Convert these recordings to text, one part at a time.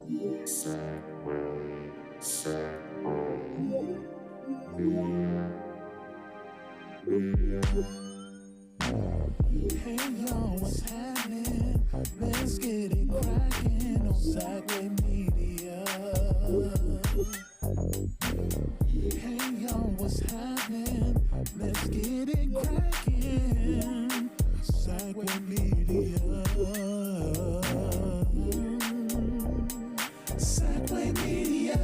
Hey y'all, what's happening? Let's get it cracking on Sideway Media. Hey y'all, what's happening? Let's get it cracking. Sideway Media. Sideway Media.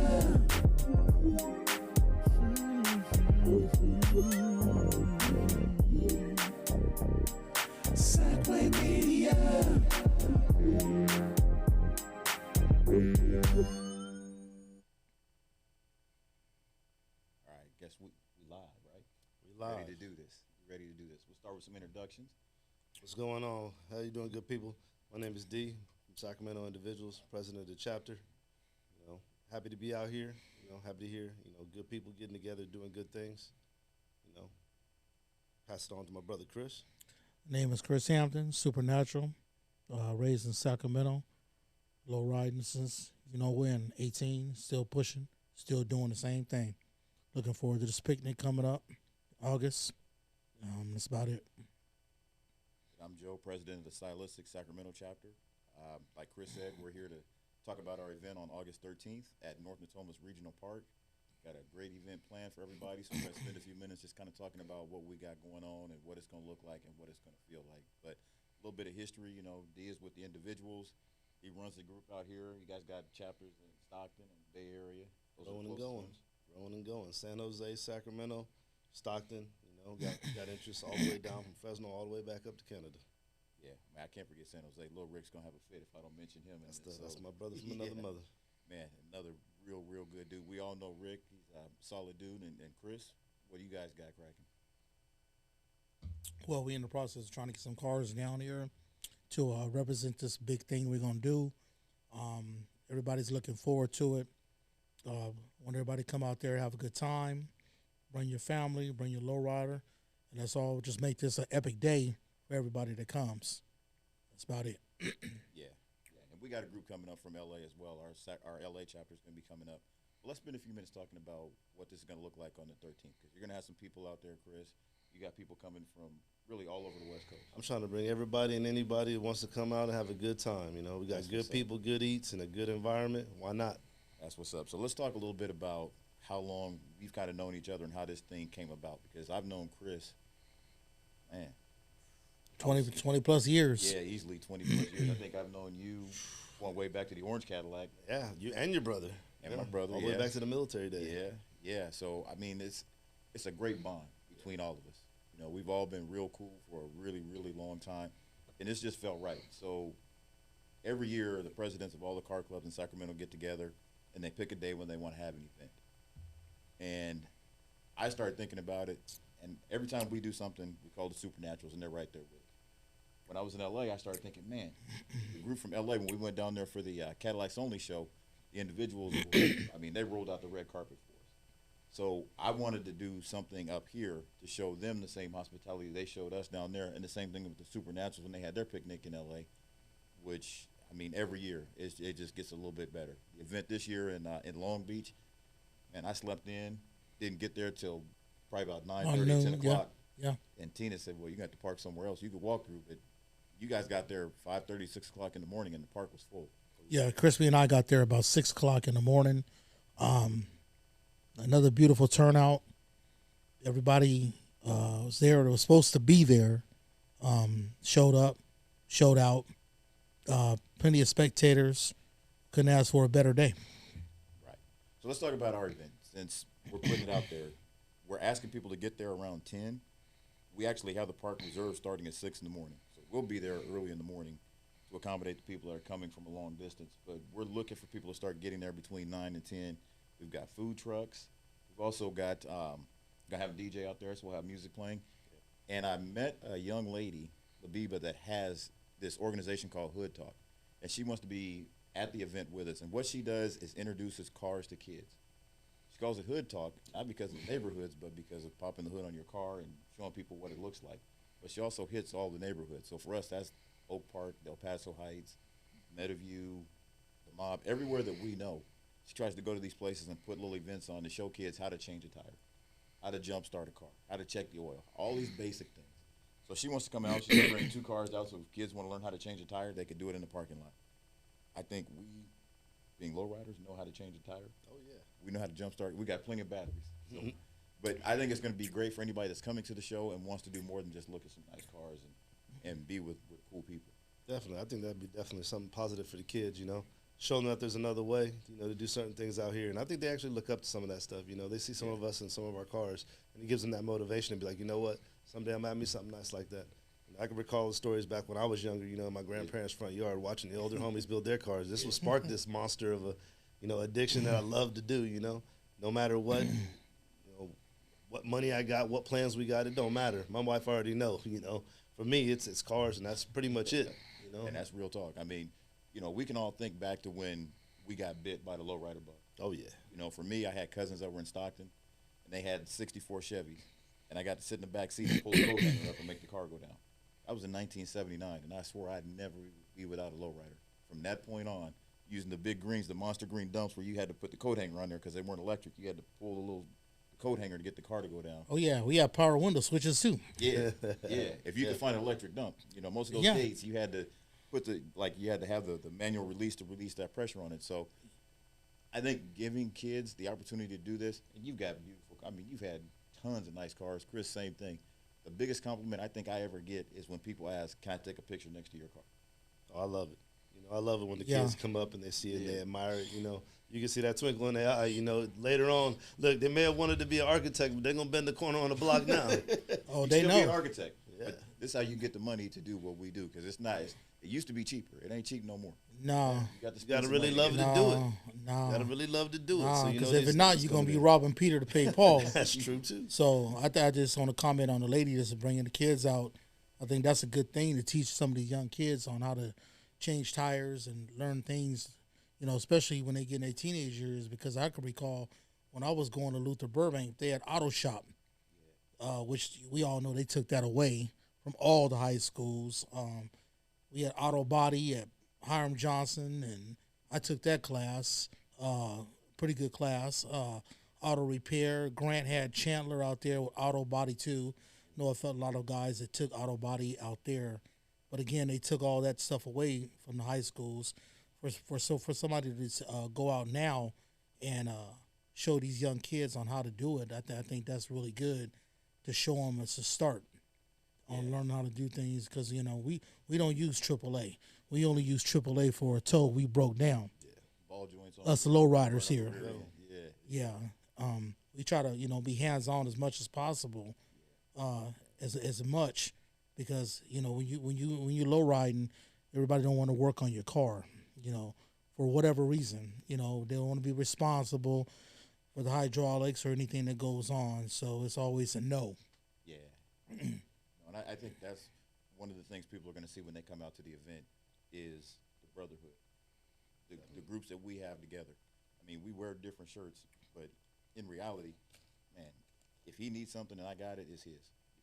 Sideway Media. All right, guess we live, right? We live. Ready to do this. Ready to do this. We'll start with some introductions. What's going on? How you doing, good people? My name is D from Sacramento Individauls, president of the chapter. Happy to be out here. Happy to hear, good people getting together, doing good things. Pass it on to my brother, Chris. Name is Chris Hampton, Supernatural, raised in Sacramento, low riding since, when, 18, still pushing, still doing the same thing. Looking forward to this picnic coming up, August. That's about it. I'm Joe, president of the Stylistics Sacramento chapter. Like Chris said, we're here to talk about our event on August 13th at North Natomas Regional Park. Got a great event planned for everybody, so we're going to spend a few minutes just kind of talking about what we got going on and what it's going to look like and what it's going to feel like. But a little bit of history, D is with the Individauls. He runs the group out here. You guys got chapters in Stockton and Bay Area. Growing and going. San Jose, Sacramento, Stockton, got interest all the way down from Fresno all the way back up to Canada. Yeah, man, I can't forget San Jose. Lil Rick's going to have a fit if I don't mention him. That's my brother from another mother. Man, another real good dude. We all know Rick. He's a solid dude. And Chris, what do you guys got cracking? Well, we're in the process of trying to get some cars down here to represent this big thing we're going to do. Everybody's looking forward to it. Want everybody to come out there, have a good time, bring your family, bring your lowrider, and that's all. Just make this an epic day for everybody that comes. That's about it. Yeah. And we got a group coming up from LA as well. Our LA chapter is going to be coming up. But let's spend a few minutes talking about what this is going to look like on the 13th, because you're going to have some people out there, Chris. You got people coming from really all over the West Coast. I'm trying to bring everybody and anybody who wants to come out and have a good time. We got good people, good eats, and a good environment. Why not? That's what's up. So let's talk a little bit about how long we've kind of known each other and how this thing came about, because I've known Chris, man. 20 plus years. Yeah, easily 20 plus years. I think I've known you going way back to the Orange Cadillac. Yeah, you and your brother. And my brother, all the way back to the military days. Yeah. So, I mean, it's a great bond between all of us. We've all been real cool for a really, really long time, and this just felt right. So every year, the presidents of all the car clubs in Sacramento get together, and they pick a day when they want to have an event. And I started thinking about it, and every time we do something, we call it the Supernaturals, and they're right there with it. When I was in LA, I started thinking, man, the group from LA, when we went down there for the Cadillacs Only show, the Individauls, they rolled out the red carpet for us. So I wanted to do something up here to show them the same hospitality they showed us down there, and the same thing with the Supernaturals when they had their picnic in LA, which, every year it just gets a little bit better. The event this year in Long Beach, man, I slept in, didn't get there till probably about 9:30, 10 o'clock. Yeah. And Tina said, well, you got to park somewhere else. You could walk through, but you guys got there 5:30, 6 o'clock in the morning, and the park was full. Yeah, Crispy and I got there about 6 o'clock in the morning. Another beautiful turnout. Everybody was there that was supposed to be there. Showed up, showed out. Plenty of spectators. Couldn't ask for a better day. Right. So let's talk about our event. Since we're putting it out there, we're asking people to get there around 10. We actually have the park reserved starting at 6 in the morning. So we'll be there early in the morning to accommodate the people that are coming from a long distance. But we're looking for people to start getting there between 9 and 10. We've got food trucks. We've also got going to have a DJ out there, so we'll have music playing. And I met a young lady, Labiba, that has this organization called Hood Talk. And she wants to be at the event with us. And what she does is introduces cars to kids. She calls it Hood Talk, not because of neighborhoods, but because of popping the hood on your car and showing people what it looks like. But she also hits all the neighborhoods. So for us, that's Oak Park, Del Paso Heights, Meadowview, the mob, everywhere that we know, she tries to go to these places and put little events on to show kids how to change a tire, how to jump start a car, how to check the oil, all these basic things. So she wants to come out. She's going to bring 2 cars out so if kids want to learn how to change a tire, they can do it in the parking lot. I think we, being lowriders, know how to change a tire. Oh, yeah. We know how to jump start. We got plenty of batteries. So, but I think it's going to be great for anybody that's coming to the show and wants to do more than just look at some nice cars and be with cool people. Definitely. I think that'd be definitely something positive for the kids, you know, showing them that there's another way, you know, to do certain things out here. And I think they actually look up to some of that stuff. You know, they see some of us in some of our cars, and it gives them that motivation to be like, you know what, someday I'm going to have me something nice like that. And I can recall the stories back when I was younger, you know, in my grandparents' front yard, watching the older homies build their cars. This will spark this monster of a, you know, addiction that I love to do, you know, no matter what, you know, what money I got, what plans we got, it don't matter. My wife already know, you know. For me, it's cars, and that's pretty much it, you know. And that's real talk. I mean, you know, we can all think back to when we got bit by the lowrider bug. Oh, yeah. You know, for me, I had cousins that were in Stockton, and they had 64 Chevys, and I got to sit in the back seat and pull the coat hanger up and make the car go down. That was in 1979, and I swore I'd never be without a lowrider. From that point on, using the big greens, the monster green dumps where you had to put the coat hanger on there because they weren't electric. You had to pull the little coat hanger to get the car to go down. Oh yeah, we have power window switches too. Yeah, yeah. If you could find an electric dump, you know, most of those gates you had to put you had to have the manual release to release that pressure on it. So I think giving kids the opportunity to do this, and you've got beautiful. I mean, you've had tons of nice cars. Chris, same thing. The biggest compliment I think I ever get is when people ask, "Can I take a picture next to your car?" Oh, I love it. You know, I love it when the kids come up and they see it and they admire it, you know. You can see that twinkle in their eye, you know. Later on, look, they may have wanted to be an architect, but they're going to bend the corner on the block now. Oh, You they still know. be an architect. Yeah. But this is how you get the money to do what we do, because it's nice. It used to be cheaper. It ain't cheap no more. No, You got to You got to spend really some love money it to to get do it. no, You got to really love to do it. So, you because know, if these it's not, things you're gonna be there. robbing Peter to pay Paul. That's true, too. So I just want to comment on the lady that's bringing the kids out. I think that's a good thing to teach some of these young kids on how to change tires and learn things, you know, especially when they get in their teenage years. Because I can recall when I was going to Luther Burbank, they had auto shop, which we all know they took that away from all the high schools. We had auto body at Hiram Johnson, and I took that class, pretty good class. Auto repair. Grant had Chandler out there with auto body too. I felt a lot of guys that took auto body out there, but again, they took all that stuff away from the high schools. For somebody to go out now and show these young kids on how to do it, I think that's really good to show them as a start on learning how to do things, because you know we don't use AAA. We only use AAA for a toe we broke down. Yeah, ball joints on. Us low riders here. Yeah. We try to be hands on as much as possible, as much, because when you low riding, everybody don't want to work on your car, for whatever reason. They don't want to be responsible for the hydraulics or anything that goes on. So it's always a no. Yeah. And I think that's one of the things people are going to see when they come out to the event is the brotherhood, the groups that we have together. I mean, we wear different shirts, but in reality, man, if he needs something and I got it, it's his.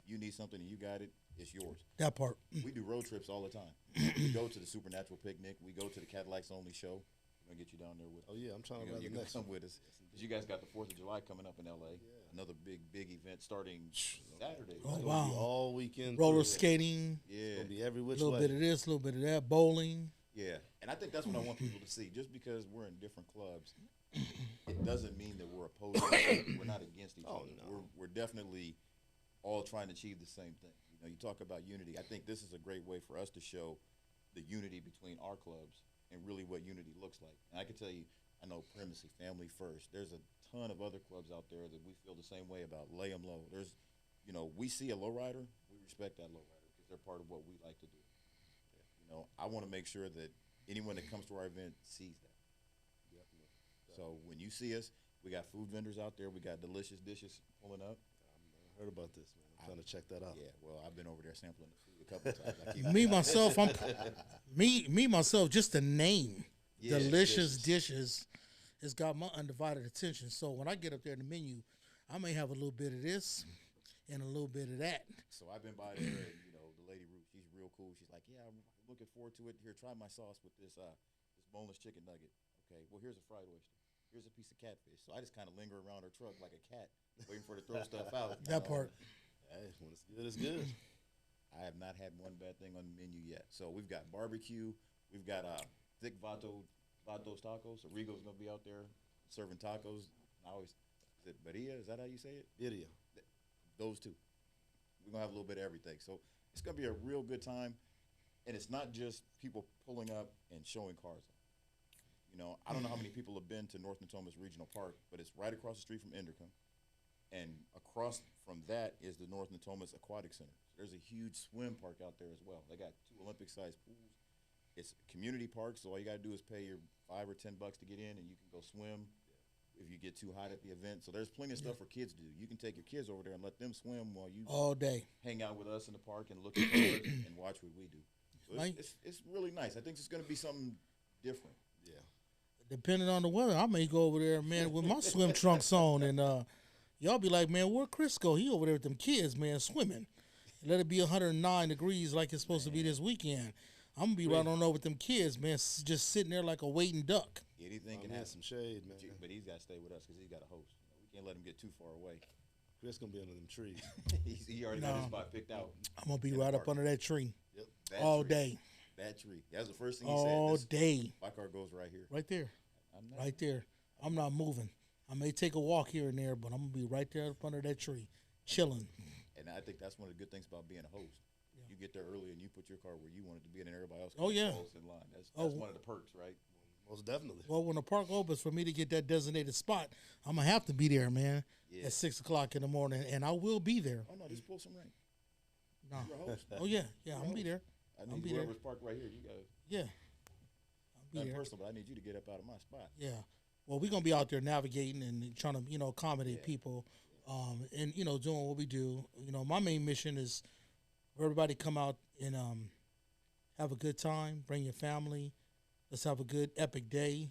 If you need something and you got it, it's yours. That part. We do road trips all the time. We go to the Supernatural Picnic. We go to the Cadillacs Only show. We're going to get you down there with us. Oh, yeah, I'm trying to ride You the can next come one. with us. Because you guys got the 4th of July coming up in L.A. Yeah. Another big event starting Saturday. Oh, It's gonna wow. be all weekend. Roller through. skating, It's Yeah. gonna be every a which little way. bit of this, a little bit of that, bowling. Yeah, and I think that's what I want people to see. Just because we're in different clubs, it doesn't mean that we're opposed. We're not against each other. No. We're definitely all trying to achieve the same thing. You talk about unity. I think this is a great way for us to show the unity between our clubs and really what unity looks like. And I can tell you, I know Primacy, Family First. There's a ton of other clubs out there that we feel the same way about. Lay 'em low. There's, we see a lowrider, we respect that lowrider because they're part of what we like to do. I want to make sure that anyone that comes to our event sees that. Definitely. So when you see us, we got food vendors out there. We got delicious dishes pulling up. I heard about this, man. I'm trying to check that out. Yeah, well, I've been over there sampling the food a couple of times. I keep Me myself, me myself. Just the name, Yeah, delicious dishes, has got my undivided attention. So when I get up there in the menu, I may have a little bit of this and a little bit of that. So I've been by there, and the lady Ruth, she's real cool. She's like, "Yeah, I'm looking forward to it. Here, try my sauce with this boneless chicken nugget. Okay, well, here's a fried oyster. Here's a piece of catfish. So I just kind of linger around her truck like a cat, waiting for her to throw stuff out. That part. Hey, when it's good, it's good. I have not had one bad thing on the menu yet. So we've got barbecue. We've got thick Vatos tacos. So Rigo's going to be out there serving tacos. I always, is it Barilla? Is that how you say it? Video. Those two. We're going to have a little bit of everything. So it's going to be a real good time. And it's not just people pulling up and showing cars off. You know, I don't know how many people have been to North Natomas Regional Park, but it's right across the street from Endercom. And across from that is the North Natomas Aquatic Center. So there's a huge swim park out there as well. They got 2 Olympic-sized pools. It's a community park, so all you got to do is pay your $5 or $10 to get in, and you can go swim if you get too hot at the event. So there's plenty of stuff for kids to do. You can take your kids over there and let them swim while you All day. hang out with us in the park and look at cars and watch what we do. So Right. it's really nice. I think it's going to be something different. Yeah. Depending on the weather, I may go over there, man, with my swim trunks on, and y'all be like, man, where Chris go? He over there with them kids, man, swimming. Let it be 109 degrees like it's supposed to be this weekend. I'm gonna be right on over with them kids, man, just sitting there like a waiting duck. Anything can Have happen. some shade, man. But he's got to stay with us because he's got a host. You know, we can't let him get too far away. Chris gonna be under them trees. He already got his spot picked out. I'm gonna be In the right up park. under that tree Yep. That all tree. day, That tree. That's the first thing he all said. day, My car goes right here. right there, I'm not, right there. I'm not moving. I may take a walk here and there, but I'm gonna be right there up under that tree, chilling. And I think that's one of the good things about being a host. You get there early and you put your car where you want it to be, and then everybody else Oh, yeah. falls in line. That's Oh. one of the perks, right? Most definitely. Well, when the park opens, for me to get that designated spot, I'm gonna have to be there, man, Yeah. at 6:00 in the morning, and I will be there. Oh no, just pull some rain. No. You're a host. Oh yeah, I'm gonna be there. I I'll need be there. whoever's parked right here. You got it. Yeah, I'll be Not there. personal, but I need you to get up out of my spot. Yeah. Well, we're gonna be out there navigating and trying to, accommodate Yeah. people, and doing what we do. My main mission is for everybody come out and have a good time. Bring your family. Let's have a good epic day.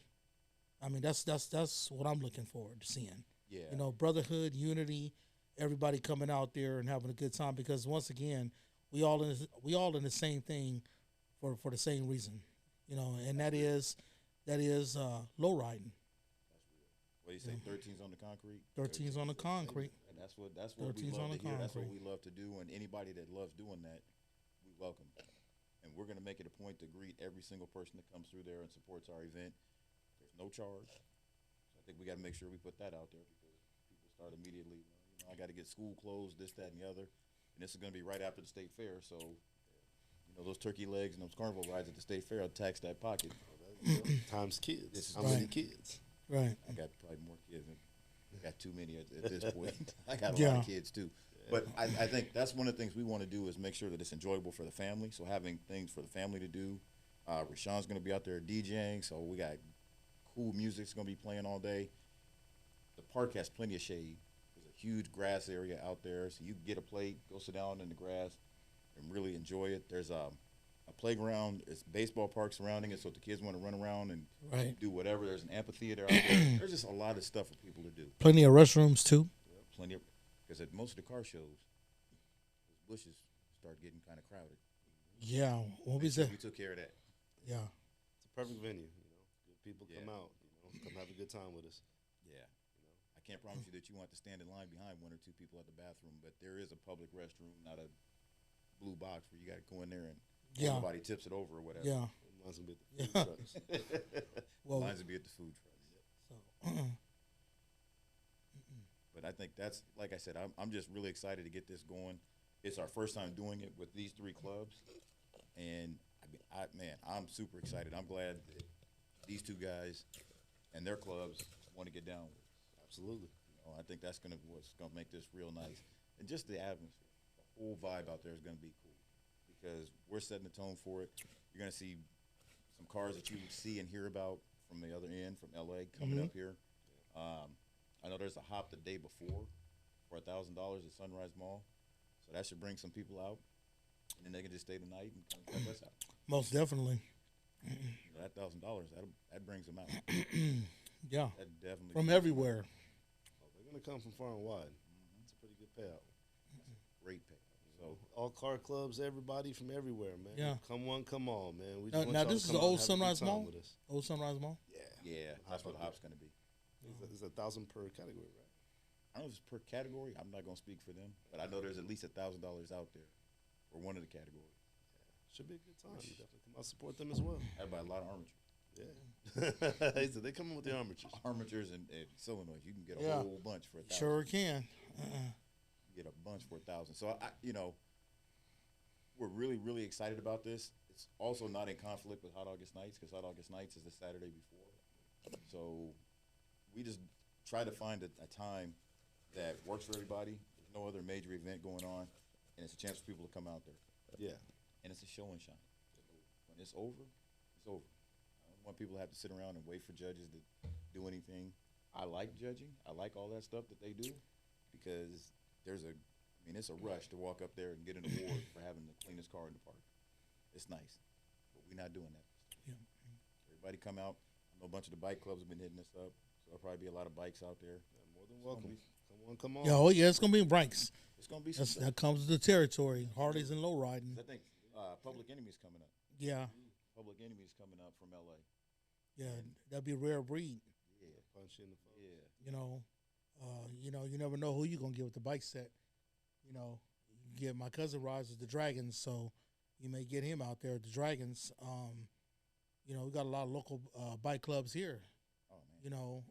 I mean, that's what I'm looking forward to seeing. Yeah. Brotherhood, unity, everybody coming out there and having a good time, because once again, we all in the same thing for the same reason, and that is low riding. What do you say? 13's on the concrete. 13's on the concrete. And that's what we 13's love on to the hear. That's what concrete. we love to do. And anybody that loves doing that, we welcome. And we're going to make it a point to greet every single person that comes through there and supports our event. There's no charge. So I think we got to make sure we put that out there, because people start immediately. I got to get school closed, this, that, and the other. And this is going to be right after the state fair. So, those turkey legs and those carnival rides at the state fair will tax that pocket. Times kids. This is How many right. kids? Right. I got probably more kids. I got too many at this point. I got a lot Yeah. of kids too. But I think that's one of the things we want to do, is make sure that it's enjoyable for the family. So having things for the family to do. Rashawn's going to be out there DJing, so we got cool music's going to be playing all day. The park has plenty of shade. There's a huge grass area out there, so you can get a plate, go sit down in the grass, and really enjoy it. There's a playground. It's baseball park surrounding it, so if the kids want to run around and Right. do whatever, there's an amphitheater out there. There's just a lot of stuff for people to do. Plenty of restrooms too. Plenty of, because at most of the car shows, those bushes start getting kind of crowded. Yeah. What Make was sure that? we took care of that. Yeah. It's a perfect venue. Good people come Yeah. out. Come have a good time with us. Yeah. I can't promise you that you want to stand in line behind one or two people at the bathroom, but there is a public restroom, not a blue box where you got to go in there and Yeah. nobody tips it over or whatever. Yeah. Mine's gonna be at the Yeah. food trucks. Well, Mine's would be at the food truck. so, But I think that's, like I said, I'm just really excited to get this going. It's our first time doing it with these 3 clubs, and I'm super excited. I'm glad that these 2 guys and their clubs want to get down with it. Absolutely. I think that's what's gonna make this real nice, and just the atmosphere, the whole vibe out there is gonna be cool, because we're setting the tone for it. You're gonna see some cars that you see and hear about from the other end, from LA, coming up here. I know there's a hop the day before for $1,000 at Sunrise Mall, so that should bring some people out, and then they can just stay the night and come check us out. most definitely. That $1,000 that brings them out. Yeah. That definitely From brings them everywhere. They're gonna come from far and wide. It's a pretty good payout. out. Great pay. So all car clubs, everybody from everywhere, man. Yeah. Come on, come on, man. We just Now, want now y'all to this is come the out and old have a good Sunrise time Mall? with us. Old Sunrise Mall? Yeah, that's where the hop's going to be. It's 1,000 per category, right? I don't know if it's per category. I'm not going to speak for them, but I know there's at least $1,000 out there for one of the categories. Should be a good time. You definitely come out support them as well. I buy a lot of armature. Yeah. He said they come in with the armatures. Armatures and solenoids. You can get a Yeah. whole bunch for $1,000. Sure can. You get a bunch for $1,000. So we're really, really excited about this. It's also not in conflict with Hot August Nights because Hot August Nights is the Saturday before. So we just try to find a time that works for everybody. There's no other major event going on, and it's a chance for people to come out there. Yeah. And it's a show and shine. When it's over, it's over. I don't want people to have to sit around and wait for judges to do anything. I like judging. I like all that stuff that they do because it's a rush to walk up there and get an award for having the cleanest car in the park. It's nice, but we're not doing that. Yeah. Everybody come out. I know a bunch of the bike clubs have been hitting us up, so there'll probably be a lot of bikes out there. Yeah, more than welcome. Come on. Yeah, oh yeah, it's gonna be bikes. It's gonna be some stuff. That comes with the territory. Harleys and low riding. I think Public Enemy's coming up. Yeah, Public Enemy's coming up from LA. yeah, that'd be a rare breed. Yeah, Punch in the phone. yeah. You never know who you gonna get with the bike set. You get my cousin rides with the Dragons, so you may get him out there with the Dragons. We got a lot of local bike clubs here. Oh man.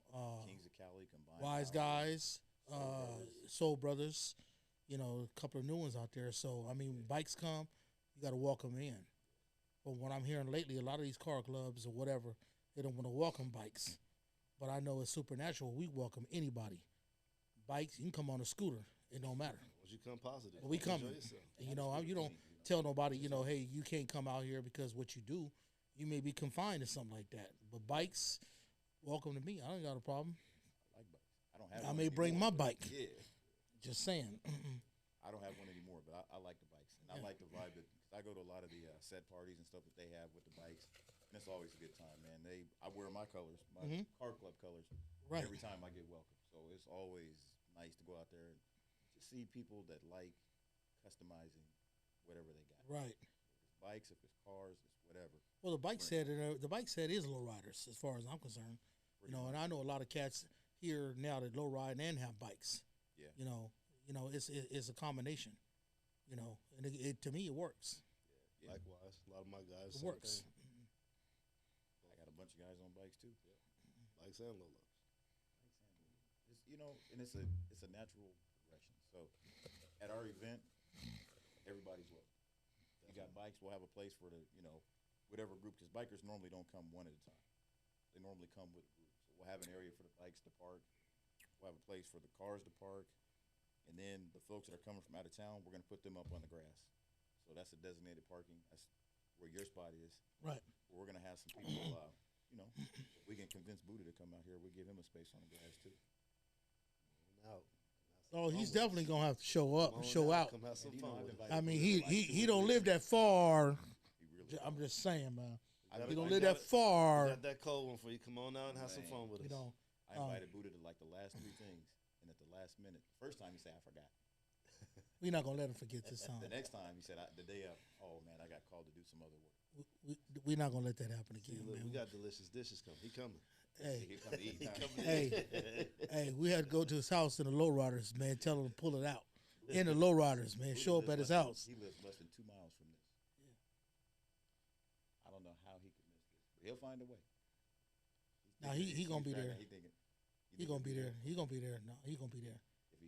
Kings of Cali combined. Wise Power. Guys, Soul Brothers, a couple of new ones out there. So, bikes come, you got to walk them in. But what I'm hearing lately, a lot of these car clubs or whatever, they don't want to welcome bikes. But I know it's Supernatural. We welcome anybody. Bikes, you can come on a scooter. It don't matter. Once you come positive, But we enjoy coming. yourself. You don't tell nobody, hey, you can't come out here because what you do, you may be confined to something like that. But bikes, welcome to me. I don't got a problem. I like bikes. I don't have. I one may bring anymore, my but- bike. Yeah. Just saying. I don't have one anymore, but I like the bikes, and I like the vibe that cause I go to a lot of the set parties and stuff that they have with the bikes, and it's always a good time, man. I wear my colors, my car club colors, Right. every time I get welcome. So it's always nice to go out there and just see people that like customizing whatever they got. Right. If it's bikes, if it's cars, it's whatever. Well, the bike set is low riders as far as I'm concerned. And I know a lot of cats here now that low ride and have bikes. Yeah. It's a combination. And it to me it works. Yeah. Likewise, a lot of my guys. It same works. thing. I got a bunch of guys on bikes too. Bikes and low lows. It's it's a natural progression. So at our event, everybody's welcome. You got bikes, we'll have a place for whatever group, because bikers normally don't come one at a time. They normally come with a group. So we'll have an area for the bikes to park. We'll have a place for the cars to park. And then the folks that are coming from out of town, we're going to put them up on the grass. So that's a designated parking. That's where your spot is. Right. We're going to have some people, we can convince Buddha to come out here. We give him a space on the grass too. Out. Oh, he's definitely gonna have to show up, and show out. Come have some And, fun I've with it. invited He don't live that far. He really I'm just saying, man. gotta- He don't you live that gotta- far. Got that cold one for you. Come on out and have some fun with us. I invited Buddha to like the last three things, and at the last minute, first time he said, I forgot. We're not gonna let him forget this time. The next time he said, the day of, oh man, I got called to do some other work. We're not gonna let that happen See, again, look, we man. got delicious dishes coming. He coming. Hey, He come to eat. hey, we had to go to his house in the lowriders, man. Tell him to pull it out in the lowriders, man. Show up at his house. He lives less than 2 miles from this. I don't know how he could miss this, but he'll find a way. Now he gonna be there. He He gonna be there. He gonna be there. No, he gonna be there.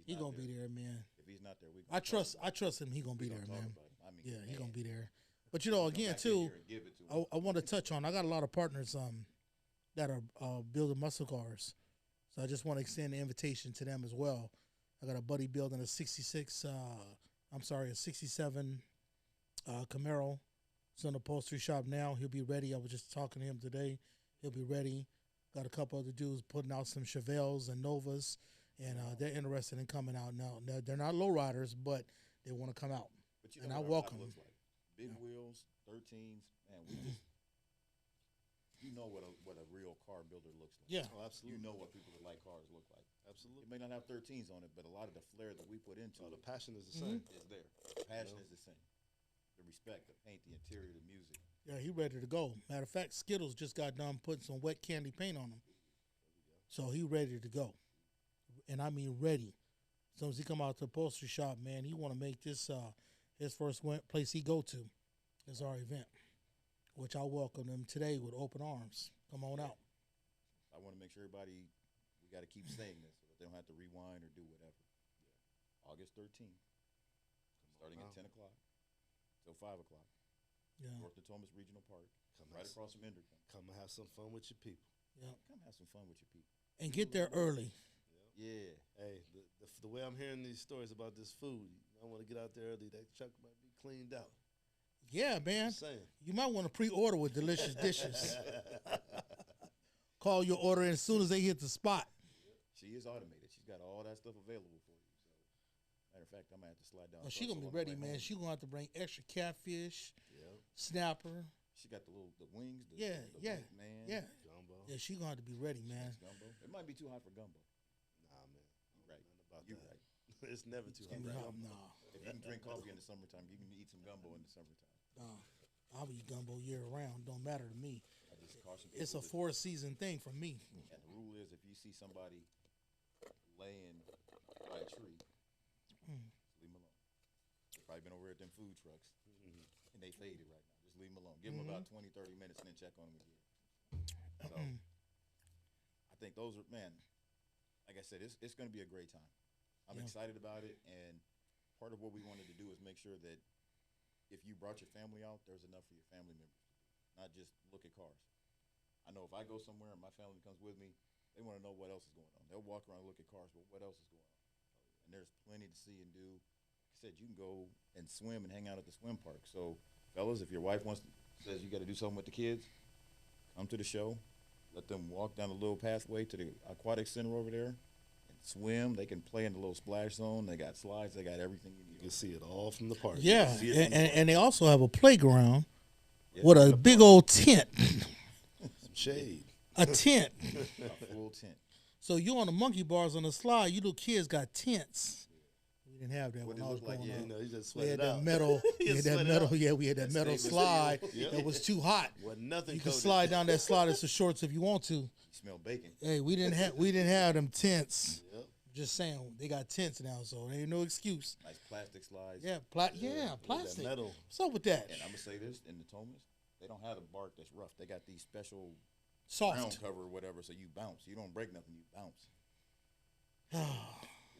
He gonna be there, man. If he's not there, we. I trust him. He gonna be there, man. I mean, Yeah, he man, gonna be there. But come again, back in too, here and give it to him. I want to touch on. I got a lot of partners that are building muscle cars, so I just want to extend the invitation to them as well. I got a buddy building a 67 Camaro. It's in the upholstery shop now. He'll be ready. I was just talking to him today. He'll be ready. Got a couple other dudes putting out some Chevelles and Novas, and they're interested in coming out now. They're not lowriders, but they want to come out. But and what I our welcome vibe looks like. Big wheels, 13s, man. We just you know what a real car builder looks like. Yeah. Oh, absolutely. You know what people that like cars look like. Absolutely. It may not have 13s on it, but a lot of the flair that we put into Oh, the it passion is the same. is there. The passion is the same. The respect, the paint, the interior, the music. Yeah, he ready to go. Matter of fact, Skittles just got done putting some wet candy paint on him. So he ready to go. And I mean ready. As soon as he come out to the poster shop, man, he want to make this his first place he go to is our event, which I welcome them today with open arms. Come on out. I want to make sure everybody, we got to keep saying this so that they don't have to rewind or do whatever. August 13th, starting at 10 o'clock till 5 o'clock. Yeah. North Thomas Regional Park, right across from Enderton. Come and have some fun with your people. Yeah. Come have some fun with your people. And get there early. Yeah. Hey, the way I'm hearing these stories about this food, I want to get out there early. That truck might be cleaned out. Yeah, man. Just saying. You might want to pre-order with delicious dishes. Call your order as soon as they hit the spot. She is automated. She's got all that stuff available for you. So, matter of fact, I'm gonna have to slide down. Oh, she gonna be ready, man. She gonna have to bring extra catfish, snapper. She got the wings. The Yeah. wing, man. Yeah. Gumbo. Yeah, she gonna have to be ready, man. Gumbo. It might be too hot for gumbo. Nah, man. You're right. Nothing about You're that. right. It's never too Give me hot. hot, no. If you can drink coffee in the summertime, you can eat some gumbo in the summertime. I'll eat gumbo year round. Don't matter to me. I just caution It's a people 4-season thing for me. and the rule is, if you see somebody laying by a tree, just leave them alone. They've probably been over at them food trucks, and they faded right now. Just leave them alone. Give them about 20, 30 minutes, and then check on them again. So, I think those are, man, like I said, it's going to be a great time. I'm excited about it, and part of what we wanted to do is make sure that if you brought your family out, there's enough for your family members to do, not just look at cars. I know if I go somewhere and my family comes with me, they want to know what else is going on. They'll walk around and look at cars, but what else is going on? And there's plenty to see and do. Like I said, you can go and swim and hang out at the swim park. So, fellas, if your wife says you got to do something with the kids, come to the show. Let them walk down the little pathway to the aquatic center over there and swim. They can play in the little splash zone. They got slides. They got everything you need. You can see it all from the park. Yeah, see it from the and they also have a playground Yeah, with a big old tent. Some shade. A tent. a full tent. So you on the monkey bars on the slide, you little kids got tents. We didn't have that What when it I was look like, growing yeah. up. You know, you just We sweat had it that out. metal, we had that metal, yeah, we had that That metal stainless slide steel. that was too hot. Wasn't nothing You can coated. slide down that slide as the shorts if you want to. You smell bacon. Hey, we didn't have them tents. Yep. Just saying, they got tents now, so there ain't no excuse. Nice plastic slides. Yeah, plastic. That metal. What's up with that? And I'm going to say this, in the Thomas, they don't have the bark that's rough. They got these special Soft. ground cover or whatever, so you bounce. You don't break nothing, you bounce.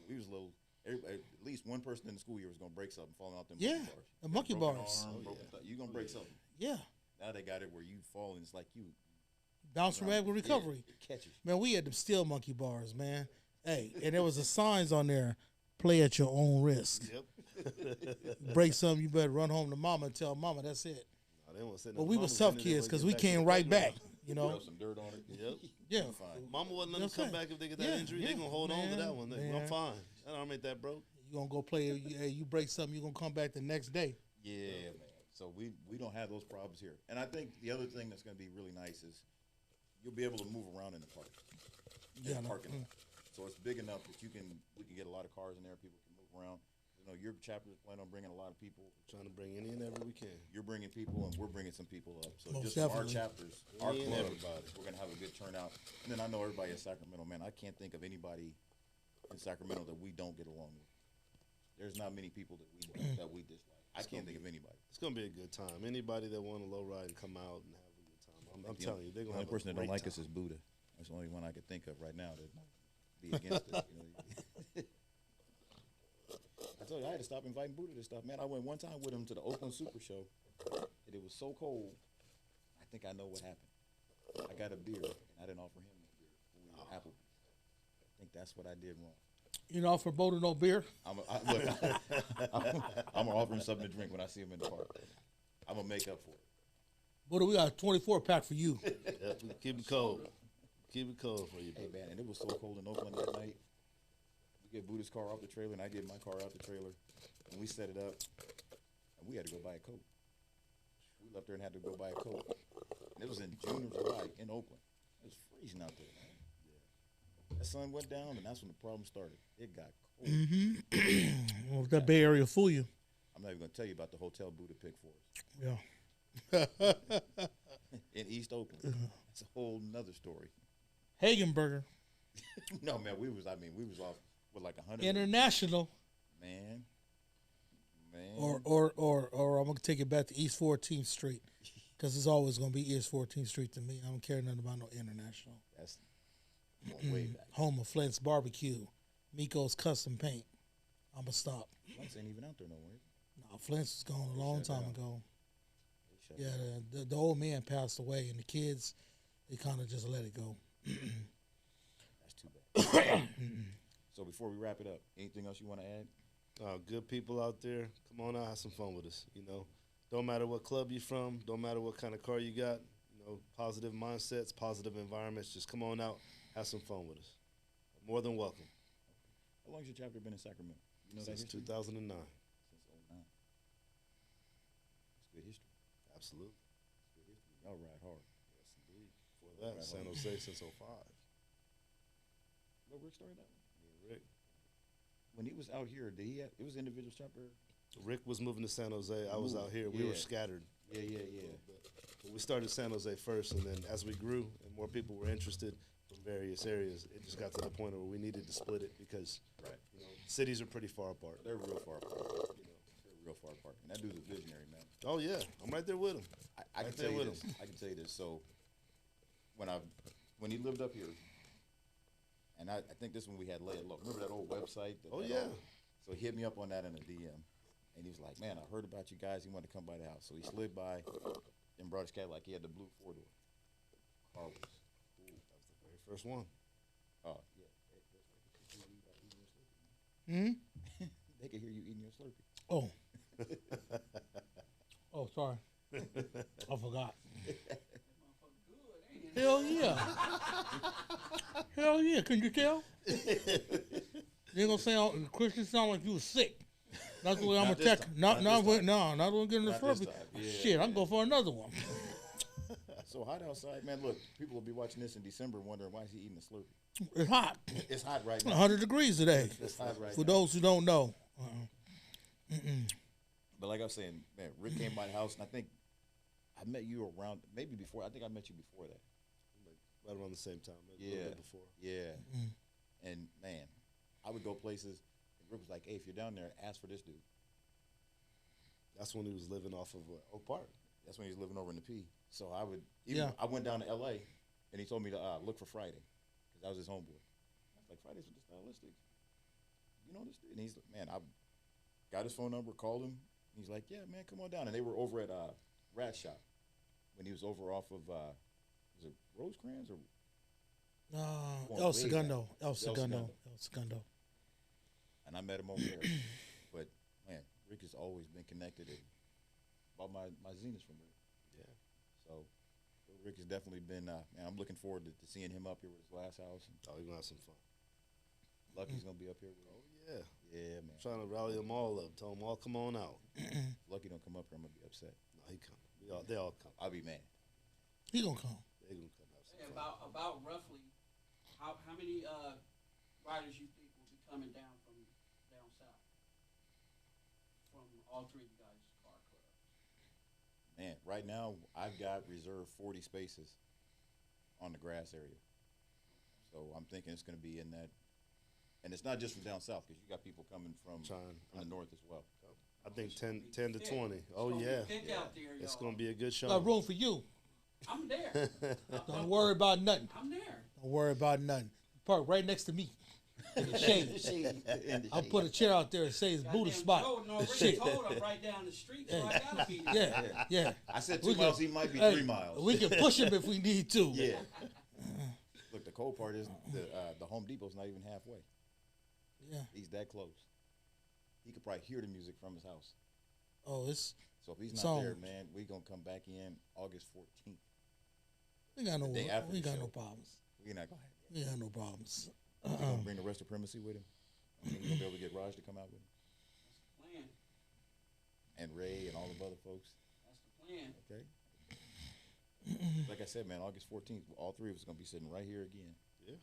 We was little. Everybody, at least one person in the school year was gonna break something, falling out them Yeah, monkey bars. the monkey Broken bars. arm, broken thigh. You gonna break something. Yeah, Now they got it where you fall and it's like you bounce from rapid recovery. Yeah, it catches. Man, we had them steel monkey bars, man. Hey, and there was a signs on there: play at your own risk. Yep. Break something, you better run home to mama and tell mama that's it. No, they won't say But nothing. we Mama was tough sending them kids when because they we get to came the right back. playground. You know, Throw some dirt on it. Yep. yeah. You're fine. Mama wouldn't let them That's come right. back if they get that Yeah, injury. yeah, They gonna hold on to man, that one. man. I'm fine. That arm ain't that broke. You gonna go play? You break something, you gonna come back the next day. Yeah, man. So we don't have those problems here. And I think the other thing that's gonna be really nice is you'll be able to move around in the park. Yeah, no, Parking lot. So it's big enough that we can get a lot of cars in there. People can move around. You know, your chapter is planning on bringing a lot of people. Trying to bring any and every we can. You're bringing people, and we're bringing some people up. So Most just from our definitely. chapters, our Me and club, everybody. we're gonna have a good turnout. And then I know everybody in Sacramento, man. I can't think of anybody in Sacramento that we don't get along with. There's not many people that we dislike. I can't think of anybody. It's gonna be a good time. Anybody that want to low ride and come out and have a good time, I'm telling you, they're The gonna only have person a that don't great like us time. is Buddha. That's the only one I could think of right now that might be against us. You know? I told you I had to stop inviting Buddha to stuff, man. I went one time with him to the Oakland Super Show, and it was so cold. I think I know what happened. I got a beer, and I didn't offer him a beer when we were at Applebee's. I think that's what I did wrong. You know, for Boda no beer. I'm gonna offer him something to drink when I see him in the park. I'm gonna make up for it. Boda, we got a 24 pack for you. Yep, keep it cold. Keep it cold for you, Hey baby. man, and it was so cold in Oakland that night. We get Buddha's car off the trailer, and I get my car out the trailer, and we set it up, and we had to go buy a coat. We left there and had to go buy a coat. And it was in June or July in Oakland. It was freezing out there, man. Yeah. That sun went down, and that's when the problem started. It got cold. Well, that Bay Area fool you. I'm not even going to tell you about the hotel Buddha picked for us Yeah. in East Oakland. It's a whole nother story. Hagenberger. No, man, we was off with like 100. International. Man. Or I'm going to take it back to East 14th Street. Because it's always going to be East 14th Street to me. I don't care nothing about no international. That's going way back. Home of Flint's Barbecue. Miko's Custom Paint. I'm going to stop. Flint's ain't even out there no more. No, Flint's was gone a long time ago. They shut Yeah, down. the old man passed away, and the kids, they kind of just let it go. That's too bad. So before we wrap it up, anything else you want to add? Good people out there, come on out, have some fun with us. You know, don't matter what club you're from, don't matter what kind of car you got. You know, positive mindsets, positive environments. Just come on out, have some fun with us. More than welcome. How long has your chapter been in Sacramento? You know Since that history? 2009. Since '09. That's good history. Absolutely. That's good history. Y'all ride hard. Yes, indeed. For that, San Jose since 05. What Rick started that one? Me and Rick. When he was out here, it was Individauls chapter? Rick was moving to San Jose. I was out here. We were Yeah. scattered. Yeah. But we started San Jose first, and then as we grew and more people were interested from various areas, it just got to the point where we needed to split it because Right. you know, cities are pretty far apart. They're real far apart. They're real far apart. And that dude's a visionary, man. Oh yeah, I'm right there with him. I can tell you this. I can tell you this. So when he lived up here, and I think this one we had Lay It Low. Remember that old website? Oh, that yeah. old- So he hit me up on that in a DM, and he was like, "Man, I heard about you guys. He wanted to come by the house." So he slid by and brought his Cadillac. He had the blue 4-door. Car was cool. That was the very first one. Oh yeah. Hmm? They could hear you eating your Slurpee. Oh. Oh, sorry. I forgot. Hell yeah. Hell yeah. Can you tell? You ain't gonna sound, Christian sound like you was sick. That's the way I'm Not gonna this check. time. Not Not this not gonna get in the Not this Slurpee. time. Yeah, Shit, I can go for another one. So hot outside, man. Look, people will be watching this in December wondering why is he eating a Slurpee. It's hot. It's hot right now. 100 degrees today. It's hot right For now. those who don't know. But like I was saying, man, Rick came by the house, and I think I met you around maybe before. I think I met you before that. Like right around the same time. Maybe a Yeah. little bit before. Yeah. And man, I would go places, and Rick was like, "Hey, if you're down there, ask for this dude." That's when he was living off of Oak Park. That's when he was living over in the P. So I would. Yeah. I went down to L.A. and he told me to look for Friday because that was his homeboy. I was like, "Friday's with the Stylistics." You know this dude? And he's like, "Man, I got his phone number, called him. He's like, "Yeah, man, come on down." And they were over at Rat Shop when he was over off of was it Rosecrans or Going El way Segundo. back. El El Segundo. Segundo. El Segundo. and I met him over there. But man, Rick has always been connected. And bought my Zeniths from Rick. Yeah. So Rick has definitely been. Man, I'm looking forward to seeing him up here with his glass house. And Oh, you're gonna have some fun. Lucky's gonna be up here with him. Yeah. Yeah, man. Trying to rally them all up. Tell them all come on out. Lucky don't come up here, I'm gonna be upset. No, he come. They all come. I'll be mad. He gonna come. They gonna come have some Hey, fun. about roughly, how many riders you think will be coming down from down south? From all three of you guys' car clubs. Man, right now I've got reserved 40 spaces on the grass area. So I'm thinking it's gonna be in that. And it's not just from down south because you got people coming from the north as well. I think 10 to 20. It's Oh gonna be yeah. thick out there, It's y'all. gonna be a good show. Got room for you. I'm there. Don't worry about nothing. I'm there. Don't worry about nothing. Park right next to me. In the shade. I'll put a chair out there and say it's Buddha Goddamn spot. Jordan already Shit. told I'm right down the street, so I gotta be there. Yeah. I said We 2 miles. can- He might be Hey, 3 miles. We can push him if we need to. Yeah. Look, the cold part is the Home Depot's not even halfway. Yeah. He's that close. He could probably hear the music from his house. Oh, it's So if he's It's not there, on. man, we gonna come back in August 14th. we got no The day after we the got no show. problems. We're not gonna. We got no problems. He gonna bring the rest of Primacy with him. I think he's gonna be able to get Raj to come out with him, That's the plan. and Ray and all the other folks. That's the plan. Okay. Like I said, man, August 14th, all three of us gonna be sitting right here again. Yeah.